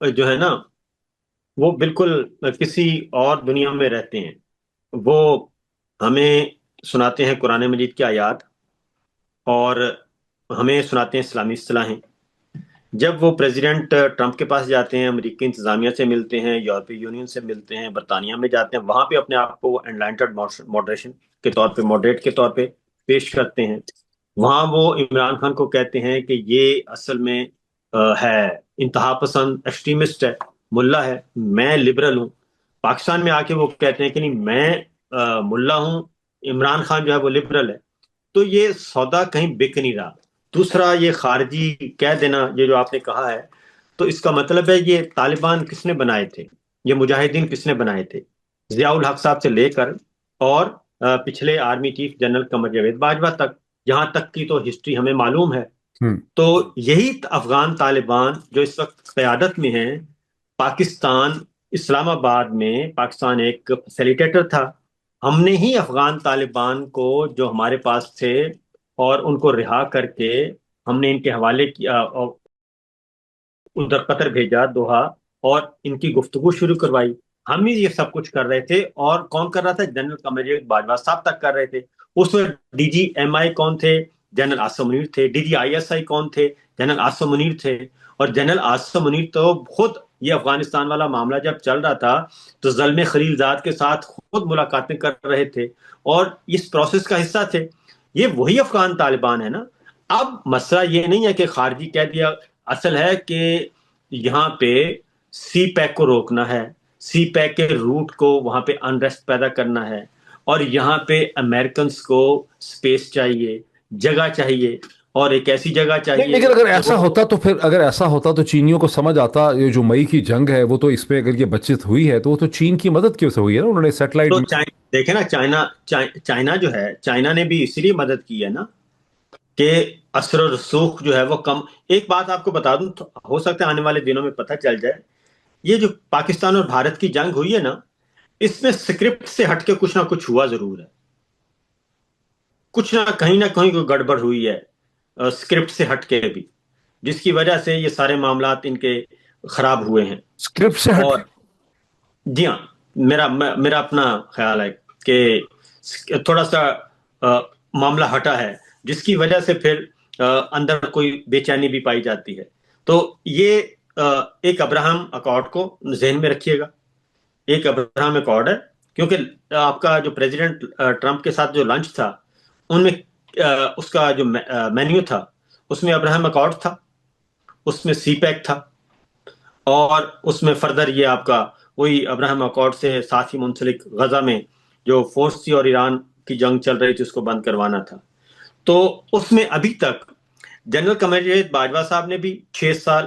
جو ہے نا، وہ بالکل کسی اور دنیا میں رہتے ہیں۔ وہ ہمیں سناتے ہیں قرآن مجید کی آیات، اور ہمیں سناتے ہیں اسلامی اصطلاحیں۔ جب وہ پریزیڈنٹ ٹرمپ کے پاس جاتے ہیں، امریکی انتظامیہ سے ملتے ہیں، یورپی یونین سے ملتے ہیں، برطانیہ میں جاتے ہیں، وہاں پہ اپنے آپ کو انلائٹنڈ ماڈریشن کے طور پہ، ماڈریٹ کے طور پہ پیش کرتے ہیں۔ وہاں وہ عمران خان کو کہتے ہیں کہ یہ اصل میں ہے انتہا پسند ایکسٹریمسٹ ہے، ملا ہے، میں لبرل ہوں۔ پاکستان میں آ کے وہ کہتے ہیں کہ نہیں، میں ملا ہوں، عمران خان جو ہے وہ لبرل ہے۔ تو یہ سودا کہیں بک نہیں رہا۔ دوسرا، یہ خارجی کہہ دینا، یہ جو آپ نے کہا ہے، تو اس کا مطلب ہے یہ طالبان کس نے بنائے تھے، یہ مجاہدین کس نے بنائے تھے؟ ضیاء الحق صاحب سے لے کر اور پچھلے army chief general Qamar Javed Bajwa تک، جہاں تک کی تو ہسٹری ہمیں معلوم ہے۔ تو یہی افغان طالبان جو اس وقت قیادت میں ہیں پاکستان، اسلام آباد میں، پاکستان ایک فیسیلیٹیٹر تھا۔ ہم نے ہی افغان طالبان کو جو ہمارے پاس تھے اور ان کو رہا کر کے ہم نے ان کے حوالے کیا اور ادھر قطر بھیجا، دوحہ، اور ان کی گفتگو شروع کروائی۔ ہم ہی یہ سب کچھ کر رہے تھے، اور کون کر رہا تھا؟ جنرل قمر جاوید باجوہ صاحب تک کر رہے تھے۔ اس وقت ڈی جی ایم آئی کون تھے؟ جنرل عاصم منیر تھے۔ D G I S I کون تھے؟ جنرل عاصم منیر تھے۔ اور جنرل عاصم منیر تو خود یہ افغانستان والا معاملہ جب چل رہا تھا تو زلمے خلیل زاد کے ساتھ خود ملاقاتیں کر رہے تھے اور اس پروسیس کا حصہ تھے۔ یہ وہی افغان طالبان ہے نا۔ اب مسئلہ یہ نہیں ہے کہ خارجی کہہ دیا، اصل ہے کہ یہاں پہ سی پیک کو روکنا ہے، سی پیک کے روٹ کو وہاں پہ انریسٹ پیدا کرنا ہے، اور یہاں پہ امریکنز کو سپیس چاہیے، جگہ چاہیے، اور ایک ایسی جگہ چاہیے۔ لیکن اگر ایسا ہوتا تو پھر، اگر ایسا ہوتا تو چینیوں کو سمجھ آتا، یہ جو مئی کی جنگ ہے وہ تو اس پہ اگر یہ بچت ہوئی ہے تو وہ تو چین کی مدد کیوں سے ہوئی ہے نا، انہوں نے سیٹلائٹ تو دیکھیں نا، چائنا جو ہے، چائنا نے بھی اسی لیے مدد کی ہے نا کہ اثر و رسوخ جو ہے وہ کم۔ ایک بات آپ کو بتا دوں، ہو سکتا ہے آنے والے دنوں میں پتہ چل جائے، یہ جو پاکستان اور بھارت کی جنگ ہوئی ہے نا، اس میں سکرپٹ سے ہٹ کے کچھ نہ کچھ ہوا ضرور ہے، کچھ نہ کہیں کوئی گڑبڑ ہوئی ہے سکرپٹ سے ہٹ کے بھی، جس کی وجہ سے یہ سارے معاملات ان کے خراب ہوئے ہیں۔ اسکرپٹ سے اور ہٹ، جی ہاں، میرا اپنا خیال ہے کہ تھوڑا سا معاملہ ہٹا ہے، جس کی وجہ سے پھر اندر کوئی بے چینی بھی پائی جاتی ہے۔ تو یہ ایک ابراہم اکارڈ کو ذہن میں رکھیے گا، ایک ابراہم اکارڈ ہے، کیونکہ آپ کا جو پریزیڈنٹ ٹرمپ کے ساتھ جو لنچ تھا، ان میں اس کا جو مینیو تھا اس میں ابراہم اکارڈ تھا، اس میں سی پیک تھا، اور اس میں فردر یہ آپ کا وہی ابراہم اکارڈ سے ساتھ ہی منسلک غزہ میں جو فورس تھی اور ایران کی جنگ چل رہی تھی اس کو بند کروانا تھا. تو اس میں ابھی تک جنرل قمر جاوید باجوہ صاحب نے بھی 6 سال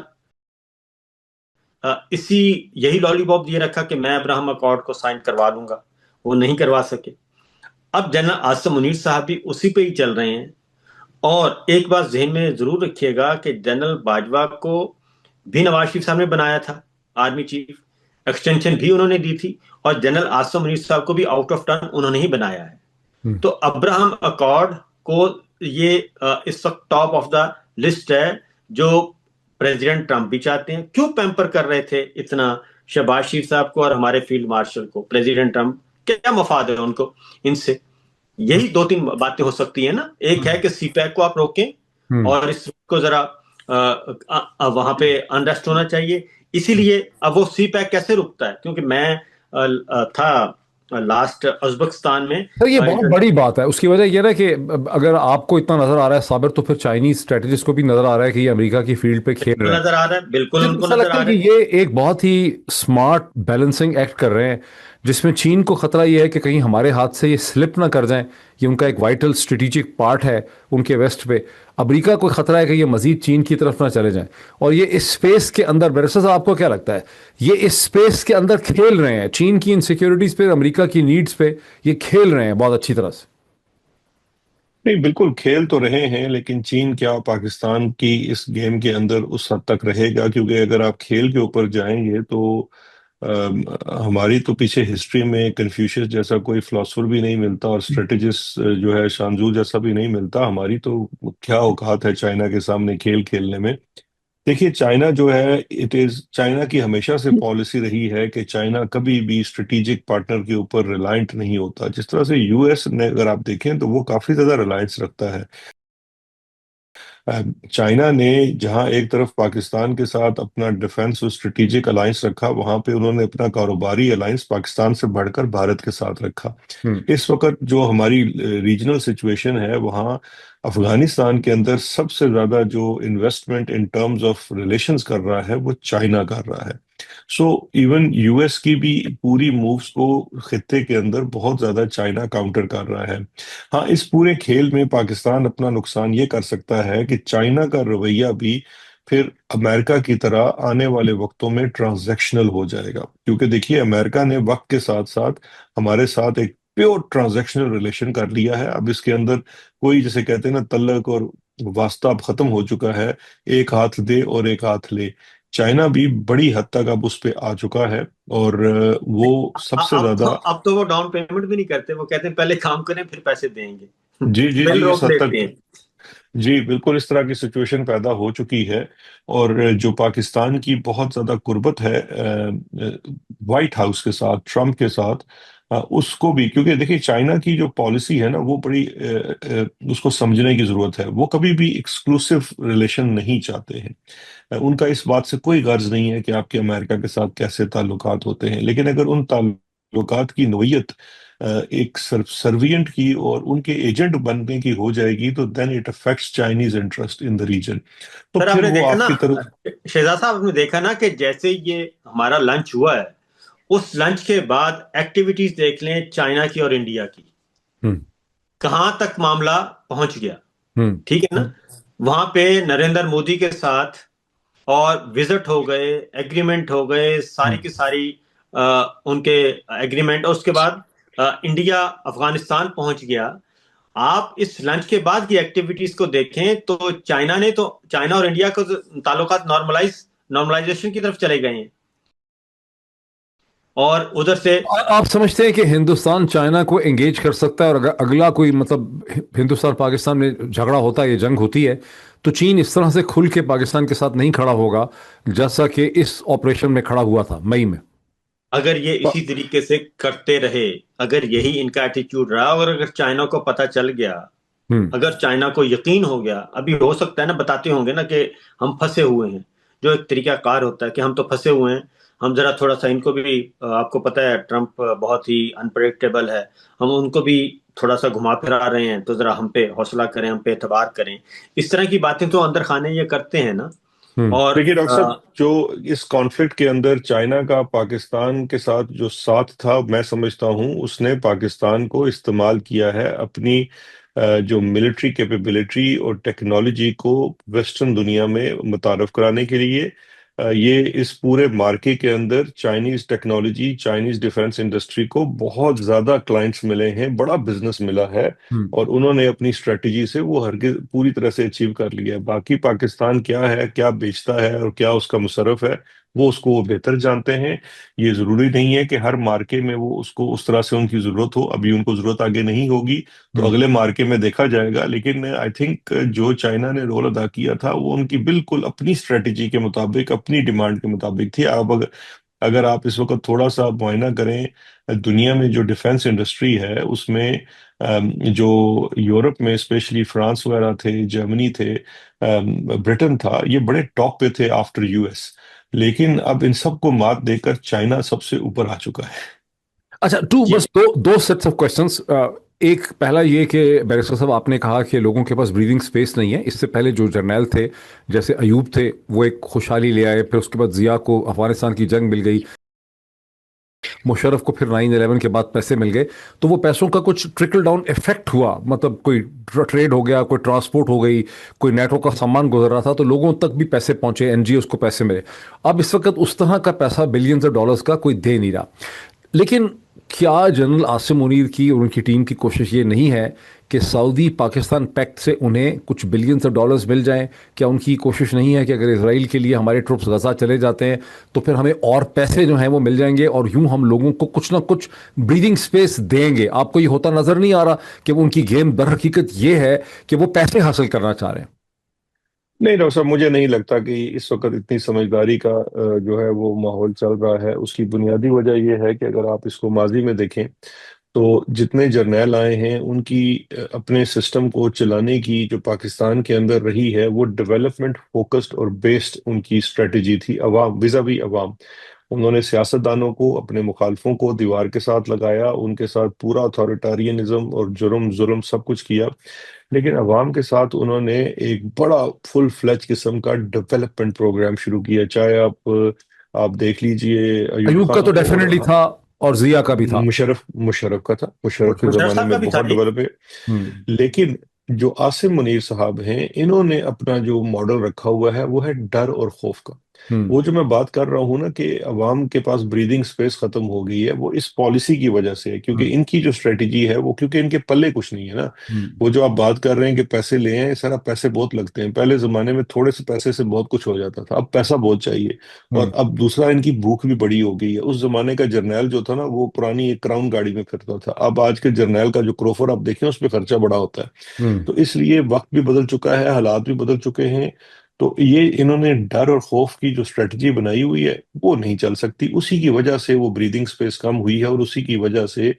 اسی یہی لالی پاپ دیے رکھا کہ میں ابراہم اکارڈ کو سائن کروا دوں گا, وہ نہیں کروا سکے. اب جنرل عاصم منیر صاحب بھی اسی پہ ہی چل رہے ہیں. اور ایک بات ذہن میں ضرور رکھیے گا کہ جنرل باجوہ کو بھی نواز شریف صاحب نے بنایا تھا آرمی چیف, ایکسٹینشن بھی انہوں نے دی تھی, اور جنرل عاصم منیر صاحب کو بھی آؤٹ آف ٹرن انہوں نے ہی بنایا ہے. تو ابراہم اکارڈ کو یہ اس وقت ٹاپ آف دا لسٹ ہے جو پریزیڈنٹ ٹرمپ بھی چاہتے ہیں. کیوں پیمپر کر رہے تھے اتنا شہباز شریف صاحب کو اور ہمارے فیلڈ مارشل کو؟ پریزیڈنٹ ٹرمپ کیا مفاد ہے ان کو ان سے؟ یہی 2-3 باتیں ہو سکتی ہیں نا. ایک ہے کہ سی پیک کو آپ روکیں اور اس کو ذرا وہاں پہ انریسٹ ہونا چاہیے. اسی لیے اب وہ سی پیک کیسے رکتا ہے؟ کیونکہ میں تھا لاسٹ ازبکستان میں. سر یہ بہت بڑی بات ہے. اس کی وجہ یہ ہے کہ اگر آپ کو اتنا نظر آ رہا ہے صابر, تو پھر چائنیز اسٹریٹجسٹ کو بھی نظر آ رہا ہے کہ یہ امریکہ کی فیلڈ پہ کھیل رہے ہیں. نظر آ رہا ہے, بالکل ان کو ایسا نظر لگتا آ ہے رہا کہ ہے. یہ ایک بہت ہی اسمارٹ بیلنسنگ ایکٹ کر رہے ہیں, جس میں چین کو خطرہ یہ ہے کہ کہیں ہمارے ہاتھ سے یہ سلپ نہ کر جائیں. یہ ان کا ایک وائٹل اسٹریٹجک پارٹ ہے ان کے ویسٹ پہ. امریکہ کو خطرہ ہے کہ یہ مزید چین کی طرف نہ چلے جائیں. اور یہ اس اسپیس کے اندر, بیرسٹر صاحب آپ کو کیا لگتا ہے, یہ اس اسپیس کے اندر کھیل رہے ہیں چین کی انسیکیورٹیز پہ, امریکہ کی نیڈز پہ یہ کھیل رہے ہیں بہت اچھی طرح سے؟ نہیں بالکل کھیل تو رہے ہیں, لیکن چین کیا پاکستان کی اس گیم کے اندر اس حد تک رہے گا؟ کیونکہ اگر آپ کھیل کے اوپر جائیں گے تو ہماری تو پیچھے ہسٹری میں کنفیوشس جیسا کوئی فلاسفر بھی نہیں ملتا, اور اسٹریٹجسٹ جو ہے شانزو جیسا بھی نہیں ملتا. ہماری تو کیا اوقات ہے چائنا کے سامنے کھیل کھیلنے میں. دیکھیے چائنا جو ہے چائنا کی ہمیشہ سے پالیسی رہی ہے کہ چائنا کبھی بھی اسٹریٹجک پارٹنر کے اوپر ریلائنٹ نہیں ہوتا. جس طرح سے یو ایس نے اگر آپ دیکھیں تو وہ کافی زیادہ ریلائنس رکھتا ہے. چائنا نے جہاں ایک طرف پاکستان کے ساتھ اپنا ڈیفنس اور اسٹریٹجک الائنس رکھا, وہاں پہ انہوں نے اپنا کاروباری الائنس پاکستان سے بڑھ کر بھارت کے ساتھ رکھا. اس وقت جو ہماری ریجنل سچویشن ہے, وہاں افغانستان کے اندر سب سے زیادہ جو investment in terms of relations کر رہا ہے وہ چائنا کر رہا ہے. سو ایون یو ایس کی بھی پوری مووز کو خطے کے اندر بہت زیادہ چائنا کاؤنٹر کر رہا ہے. ہاں اس پورے کھیل میں پاکستان اپنا نقصان یہ کر سکتا ہے کہ چائنا کا رویہ بھی پھر امریکہ کی طرح آنے والے وقتوں میں ٹرانزیکشنل ہو جائے گا. کیونکہ دیکھیے امریکہ نے وقت کے ساتھ ساتھ ہمارے ساتھ ایک پیور ٹرانزیکشنل ریلیشن کر لیا ہے. اب اس کے اندر کوئی جسے کہتے ہیں نا تعلق اور واسطہ اب ختم ہو چکا ہے, ایک ہاتھ دے اور ایک ہاتھ لے. چائنا بھی بڑی حد تک اب اس پہ آ چکا ہے, اور وہ سب سے زیادہ اب تو وہ ڈاؤن پیمنٹ بھی نہیں کرتے, وہ کہتے ہیں پہلے کام کریں پھر پیسے دیں گے. جی جی بل جی اس روک حد دیتے تک ہیں. جی بالکل اس طرح کی سچویشن پیدا ہو چکی ہے. اور جو پاکستان کی بہت زیادہ قربت ہے وائٹ ہاؤس کے ساتھ, ٹرمپ کے ساتھ, اس کو بھی, کیونکہ دیکھیں چائنا کی جو پالیسی ہے نا وہ بڑی اس کو سمجھنے کی ضرورت ہے. وہ کبھی بھی ایکسکلوسیو ریلیشن نہیں چاہتے ہیں. ان کا اس بات سے کوئی غرض نہیں ہے کہ آپ کے امریکہ کے ساتھ کیسے تعلقات ہوتے ہیں, لیکن اگر ان تعلقات کی نوعیت ایک سروینٹ کی اور ان کے ایجنٹ بننے کی ہو جائے گی تو then it affects Chinese interest in the region. تو سر آپ پھر نے وہ دیکھا آپ نا کی طرف شہزاد صاحب, آپ نے دیکھا نا کہ جیسے یہ ہمارا لنچ ہوا ہے, اس لنچ کے بعد ایکٹیویٹیز دیکھ لیں چائنا کی اور انڈیا کی, کہاں تک معاملہ پہنچ گیا. ٹھیک ہے نا, وہاں پہ نریندر مودی کے ساتھ اور وزٹ ہو گئے, ایگریمنٹ ہو گئے, ساری کی ساری ان کے ایگریمنٹ, اور اس کے بعد انڈیا افغانستان پہنچ گیا. آپ اس لنچ کے بعد کی ایکٹیویٹیز کو دیکھیں تو چائنا اور انڈیا کو تعلقات نارملائزیشن کی طرف چلے گئے ہیں. اور ادھر سے آپ سمجھتے ہیں کہ ہندوستان چائنا کو انگیج کر سکتا ہے, اور اگر اگلا کوئی مطلب ہندوستان پاکستان میں جھگڑا ہوتا ہے, یہ جنگ ہوتی ہے, تو چین اس طرح سے کھل کے پاکستان کے ساتھ نہیں کھڑا ہوگا جیسا کہ اس آپریشن میں کھڑا ہوا تھا مئی میں؟ اگر یہ اسی طریقے سے کرتے رہے, اگر یہی ان کا ایٹیٹیوڈ رہا, اور اگر چائنا کو پتہ چل گیا, اگر چائنا کو یقین ہو گیا, ابھی ہو سکتا ہے نا بتاتے ہوں گے نا کہ ہم پھنسے ہوئے ہیں, جو ایک طریقہ کار ہوتا ہے کہ ہم تو پھنسے ہوئے ہیں, ہم ذرا تھوڑا سا ان کو بھی, آپ کو پتہ ہے ٹرمپ بہت ہی انپریڈکٹیبل ہے, ہم ان کو بھی تھوڑا سا گھما پھرا رہے ہیں, تو ذرا ہم پہ حوصلہ کریں, ہم پہ اعتبار کریں. اس طرح کی باتیں تو اندر خانے یہ کرتے ہیں نا. اور دیکھیے ڈاکٹر صاحب، جو اس کانفلکٹ کے اندر چائنا کا پاکستان کے ساتھ جو ساتھ تھا، میں سمجھتا ہوں اس نے پاکستان کو استعمال کیا ہے اپنی جو ملٹری کیپیبلٹی اور ٹیکنالوجی کو ویسٹرن دنیا میں متعارف کرانے کے لیے۔ یہ اس پورے مارکے کے اندر Chinese technology, Chinese defence industry کو بہت زیادہ کلائنٹس ملے ہیں، بڑا بزنس ملا ہے، اور انہوں نے اپنی اسٹریٹجی سے وہ ہرگز پوری طرح سے اچیو کر لیا ہے۔ باقی پاکستان کیا ہے، کیا بیچتا ہے اور کیا اس کا مصرف ہے، وہ بہتر جانتے ہیں۔ یہ ضروری نہیں ہے کہ ہر مارکے میں وہ اس کو اس طرح سے ان کی ضرورت ہو، ابھی ان کو ضرورت آگے نہیں ہوگی تو اگلے مارکے میں دیکھا جائے گا، لیکن آئی تھنک جو چائنا نے رول ادا کیا تھا وہ ان کی بالکل اپنی اسٹریٹجی کے مطابق، اپنی ڈیمانڈ کے مطابق تھی۔ اب اگر آپ اس وقت تھوڑا سا معائنہ کریں دنیا میں جو ڈیفنس انڈسٹری ہے، اس میں جو یورپ میں اسپیشلی فرانس وغیرہ تھے، جرمنی تھے، برٹن تھا، یہ بڑے ٹاپ پہ تھے آفٹر یو ایس، لیکن اب ان سب کو مات دے کر چائنا سب سے اوپر آ چکا ہے۔ اچھا، بس دو سیٹس آف کوشچنس۔ ایک پہلا یہ کہ بیرسٹر صاحب آپ نے کہا کہ لوگوں کے پاس بریدنگ سپیس نہیں ہے۔ اس سے پہلے جو جرنیل تھے جیسے ایوب تھے، وہ ایک خوشحالی لے آئے، پھر اس کے بعد ضیاء کو افغانستان کی جنگ مل گئی، مشرف کو پھر 9/11 کے بعد پیسے مل گئے، تو وہ پیسوں کا کچھ ٹرکل ڈاؤن افیکٹ ہوا، مطلب کوئی ٹریڈ ہو گیا، کوئی ٹرانسپورٹ ہو گئی، کوئی نیٹو کا سامان گزر رہا تھا تو لوگوں تک بھی پیسے پہنچے، این جی اوز کو پیسے ملے۔ اب اس وقت اس طرح کا پیسہ بلینز آف ڈالرز کا کوئی دے نہیں رہا، لیکن کیا جنرل عاصم منیر کی اور ان کی ٹیم کی کوشش یہ نہیں ہے کہ سعودی پاکستان پیکٹ سے انہیں کچھ بلینز آف ڈالرز مل جائیں؟ کیا ان کی کوشش نہیں ہے کہ اگر اسرائیل کے لیے ہمارے ٹروپس غزہ چلے جاتے ہیں تو پھر ہمیں اور پیسے جو ہیں وہ مل جائیں گے، اور یوں ہم لوگوں کو کچھ نہ کچھ بریدنگ سپیس دیں گے؟ آپ کو یہ ہوتا نظر نہیں آ رہا کہ وہ ان کی گیم در حقیقت یہ ہے کہ وہ پیسے حاصل کرنا چاہ رہے ہیں؟ نہیں ڈاکٹر صاحب، مجھے نہیں لگتا کہ اس وقت اتنی سمجھداری کا جو ہے وہ ماحول چل رہا ہے۔ اس کی بنیادی وجہ یہ ہے کہ اگر آپ اس کو ماضی میں دیکھیں تو جتنے جرنیل آئے ہیں ان کی اپنے سسٹم کو چلانے کی جو پاکستان کے اندر رہی ہے، وہ ڈیولپمنٹ فوکسڈ اور بیسڈ ان کی اسٹریٹجی تھی، عوام وزاوی عوام۔ انہوں نے سیاستدانوں کو، اپنے مخالفوں کو دیوار کے ساتھ لگایا، ان کے ساتھ پورا اتھارٹیرینزم اور جرم ظلم سب کچھ کیا، لیکن عوام کے ساتھ انہوں نے ایک بڑا فل فلیج قسم کا ڈیولپمنٹ پروگرام شروع کیا۔ چاہے آپ دیکھ لیجئے ایوب ایوب کا خان تو اور ڈیفینیٹلی تھا، اور ضیاء کا بھی تھا، مشرف کا تھا، مشرف کے مشرف زمانے صاحب میں کا بھی تھا بہت جی۔ ڈیولپ ہے۔ لیکن جو عاصم منیر صاحب ہیں، انہوں نے اپنا جو ماڈل رکھا ہوا ہے وہ ہے ڈر اور خوف کا۔ وہ جو میں بات کر رہا ہوں نا کہ عوام کے پاس بریدنگ سپیس ختم ہو گئی ہے، وہ اس پالیسی کی وجہ سے ہے، کیونکہ ان کی جو اسٹریٹجی ہے وہ، کیونکہ ان کے پلے کچھ نہیں ہے نا۔ وہ جو آپ بات کر رہے ہیں کہ پیسے لے ہیں، سر اب پیسے بہت لگتے ہیں۔ پہلے زمانے میں تھوڑے سے پیسے سے بہت کچھ ہو جاتا تھا، اب پیسہ بہت چاہیے، اور اب دوسرا ان کی بھوک بھی بڑی ہو گئی ہے۔ اس زمانے کا جرنیل جو تھا نا، وہ پرانی ایک کراؤن گاڑی میں پھرتا تھا، اب آج کے جرنیل کا جو کروفر آپ دیکھیں اس پہ خرچہ بڑا ہوتا ہے۔ تو اس لیے وقت بھی بدل چکا ہے، حالات بھی بدل چکے ہیں، تو یہ انہوں نے ڈر اور خوف کی جو اسٹریٹجی بنائی ہوئی ہے وہ نہیں چل سکتی۔ اسی کی وجہ سے وہ بریدنگ سپیس کم ہوئی ہے، اور اسی کی وجہ سے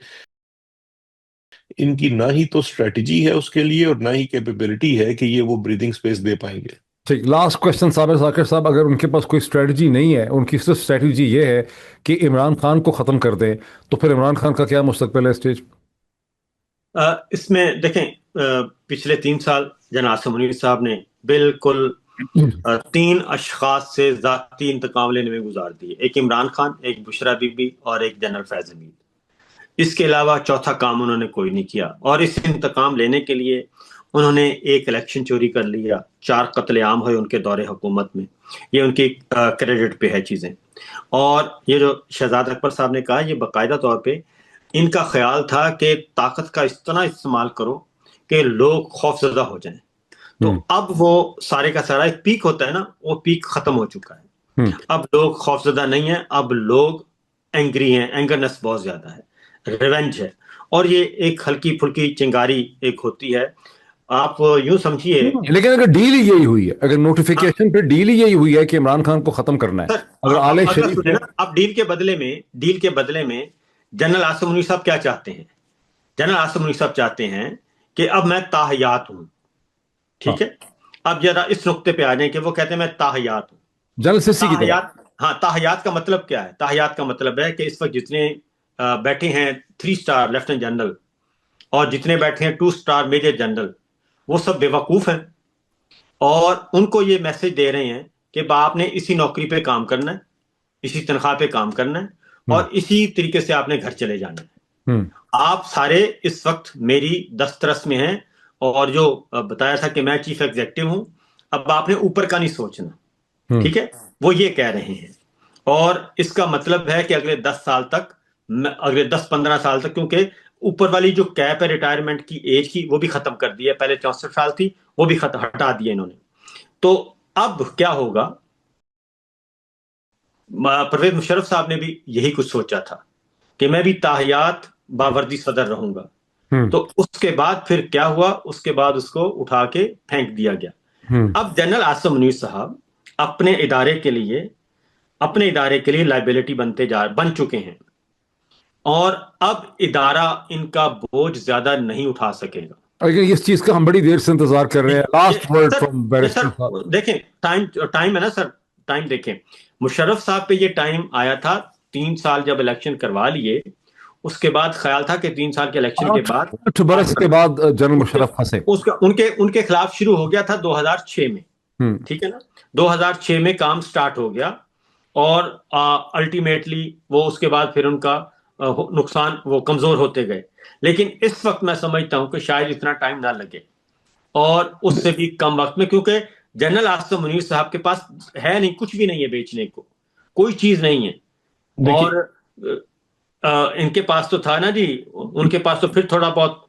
ان کی نہ ہی تو اسٹریٹجی ہے اس کے لیے اور نہ ہی کیپیبلٹی ہے کہ یہ وہ بریدنگ سپیس دے پائیں گے۔ ٹھیک، لاسٹ کوشچن صابر ذاکر صاحب، اگر ان کے پاس کوئی اسٹریٹجی نہیں ہے، ان کی صرف اسٹریٹجی یہ ہے کہ عمران خان کو ختم کر دیں، تو پھر عمران خان کا کیا مستقبل ہے اسٹیج؟ اس میں دیکھیں، پچھلے 3 سال جناب عاصم منیر صاحب نے بالکل 3 اشخاص سے ذاتی انتقام لینے میں گزار دیے، ایک عمران خان، ایک بشرا بی بی اور ایک جنرل فیض حمید۔ اس کے علاوہ چوتھا کام انہوں نے کوئی نہیں کیا، اور اس انتقام لینے کے لیے انہوں نے ایک الیکشن چوری کر لیا، 4 قتل عام ہوئے ان کے دور حکومت میں، یہ ان کی کریڈٹ پہ ہے چیزیں۔ اور یہ جو شہزاد اکبر صاحب نے کہا، یہ باقاعدہ طور پہ ان کا خیال تھا کہ طاقت کا اس طرح استعمال کرو کہ لوگ خوف زدہ ہو جائیں۔ تو اب وہ سارے کا سارا ایک پیک ہوتا ہے نا، وہ پیک ختم ہو چکا ہے۔ اب لوگ خوف زدہ نہیں ہیں، اب لوگ اینگری ہیں، اینگرنس بہت زیادہ ہے، ریونج ہے، اور یہ ایک ہلکی پھلکی چنگاری ایک ہوتی ہے۔ آپ یوں سمجھیے، لیکن اگر ڈیل ہی یہی ہوئی ہے، اگر نوٹیفیکیشن پہ ڈیل ہی یہی ہوئی ہے کہ عمران خان کو ختم کرنا ہے، اگر آل شریف سنیں نا، اب ڈیل کے بدلے میں جنرل عاصم منیر صاحب کیا چاہتے ہیں؟ جنرل عاصم منیر صاحب چاہتے ہیں کہ اب میں تاحیات ہوں، ٹھیک ہے؟ اب ذرا اس نقطے پہ آ جائیں کہ وہ کہتے ہیں میں تاحیات ہوں۔ جنرل سسی کی طرح۔ ہاں، تاحیات کا مطلب کیا ہے؟ تاحیات کا مطلب ہے کہ اس وقت جتنے بیٹھے ہیں 3 سٹار لیفٹنٹ جنرل اور جتنے بیٹھے ہیں 2 سٹار میجر جنرل، وہ سب بے وقوف ہیں، اور ان کو یہ میسج دے رہے ہیں کہ آپ نے اسی نوکری پہ کام کرنا ہے، اسی تنخواہ پہ کام کرنا ہے، اور اسی طریقے سے آپ نے گھر چلے جانا ہے۔ آپ سارے اس وقت میری دسترس میں ہیں، اور جو بتایا تھا کہ میں چیف ایگزیکٹو ہوں، اب آپ نے اوپر کا نہیں سوچنا، ٹھیک ہے؟ وہ یہ کہہ رہے ہیں، اور اس کا مطلب ہے کہ اگلے 10 سال تک، اگلے 10-15 سال تک، کیونکہ اوپر والی جو کیپ ہے ریٹائرمنٹ کی ایج کی، وہ بھی ختم کر دی ہے، پہلے 64 سال تھی، وہ بھی ہٹا دی انہوں نے۔ تو اب کیا ہوگا؟ پرویز مشرف صاحب نے بھی یہی کچھ سوچا تھا کہ میں بھی تاحیات باوردی صدر رہوں گا، تو اس کے بعد پھر کیا ہوا؟ اس کے بعد اس کو اٹھا کے پھینک دیا گیا۔ اب جنرل عاصم منیر صاحب اپنے ادارے کے لیے لائبلٹی بن چکے ہیں، اور اب ادارہ ان کا بوجھ زیادہ نہیں اٹھا سکے گا۔ لیکن اس چیز کا ہم بڑی دیر سے انتظار کر رہے ہیں۔ لاسٹ ورڈ فرام بیرسٹر صاحب۔ دیکھیں ٹائم ہے نا سر، ٹائم دیکھیں، مشرف صاحب پہ یہ ٹائم آیا تھا 3 سال جب الیکشن کروا لیے، اس کے بعد خیال تھا کہ 3 سال کے الیکشن کے بعد 8 برس کے بعد جنرل مشرف پھنسے، ان کے خلاف شروع ہو گیا تھا 2006 میں، ٹھیک ہے نا؟ 2006 میں کام سٹارٹ ہو گیا، اور الٹیمیٹلی وہ اس کے بعد پھر ان کا نقصان، وہ کمزور ہوتے گئے۔ لیکن اس وقت میں سمجھتا ہوں کہ شاید اتنا ٹائم نہ لگے، اور اس سے بھی کم وقت میں، کیونکہ جنرل عاصم منیر صاحب کے پاس ہے نہیں، کچھ بھی نہیں ہے بیچنے کو، کوئی چیز نہیں ہے، اور ان کے پاس تو تھا نا جی، ان کے پاس تو پھر تھوڑا بہت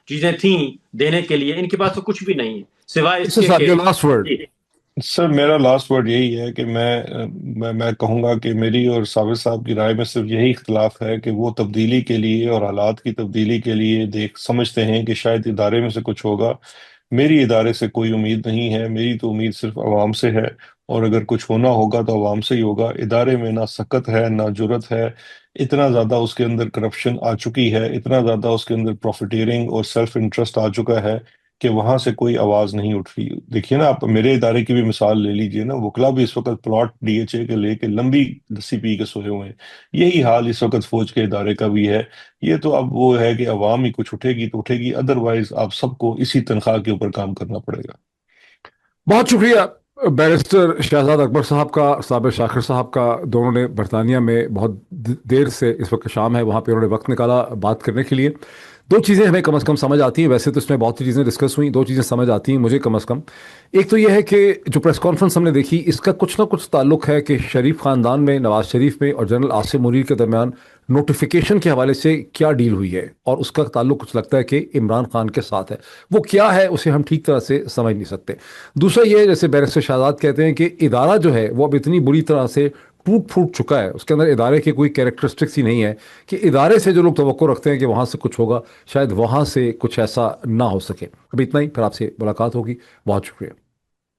چیزیں تھیں دینے کے لیے، ان کے پاس تو کچھ بھی نہیں ہے سوائے اس کے لاسٹ ورڈ۔ سر میرا لاسٹ ورڈ یہی ہے کہ میں کہوں گا کہ میری اور ثابت صاحب کی رائے میں صرف یہی اختلاف ہے کہ وہ تبدیلی کے لیے اور حالات کی تبدیلی کے لیے سمجھتے ہیں کہ شاید ادارے میں سے کچھ ہوگا۔ میری ادارے سے کوئی امید نہیں ہے، میری تو امید صرف عوام سے ہے، اور اگر کچھ ہونا ہوگا تو عوام سے ہی ہوگا۔ ادارے میں نہ سکت ہے نہ جرت ہے، اتنا زیادہ اس کے اندر کرپشن آ چکی ہے، اتنا زیادہ اس کے اندر پروفیٹیرنگ اور سیلف انٹرسٹ آ چکا ہے کہ وہاں سے کوئی آواز نہیں اٹھ رہی۔ دیکھیے نا، آپ میرے ادارے کی بھی مثال لے لیجئے نا، وکلا بھی اس وقت پلاٹ ڈی ایچ اے کے لے کے لمبی لسی پی کے سوئے ہوئے ہیں۔ یہی حال اس وقت فوج کے ادارے کا بھی ہے۔ یہ تو اب وہ ہے کہ عوام ہی کچھ اٹھے گی تو اٹھے گی، ادروائز آپ سب کو اسی تنخواہ کے اوپر کام کرنا پڑے گا۔ بہت شکریہ بیرسٹر شہزاد اکبر صاحب کا، صابر شاکر صاحب کا، دونوں نے برطانیہ میں بہت دیر سے، اس وقت شام ہے وہاں پہ، انہوں نے وقت نکالا بات کرنے کے لیے۔ 2 چیزیں ہمیں کم از کم سمجھ آتی ہیں، ویسے تو اس میں بہت سی چیزیں ڈسکس ہوئیں، 2 چیزیں سمجھ آتی ہیں مجھے کم از کم۔ ایک تو یہ ہے کہ جو پریس کانفرنس ہم نے دیکھی، اس کا کچھ نہ کچھ تعلق ہے کہ شریف خاندان میں، نواز شریف میں اور جنرل عاصم منیر کے درمیان نوٹیفیکیشن کے حوالے سے کیا ڈیل ہوئی ہے، اور اس کا تعلق کچھ لگتا ہے کہ عمران خان کے ساتھ ہے۔ وہ کیا ہے اسے ہم ٹھیک طرح سے سمجھ نہیں سکتے۔ دوسرا یہ، جیسے بیرسٹر شہزاد کہتے ہیں کہ ادارہ جو ہے وہ اب اتنی بری طرح سے ٹوٹ پھوٹ چکا ہے، اس کے اندر ادارے کے کوئی کیریکٹرسٹکس ہی نہیں ہے کہ ادارے سے جو لوگ توقع رکھتے ہیں کہ وہاں سے کچھ ہوگا، شاید وہاں سے کچھ ایسا نہ ہو سکے۔ ابھی اتنا ہی، پھر آپ سے ملاقات ہوگی۔ بہت شکریہ۔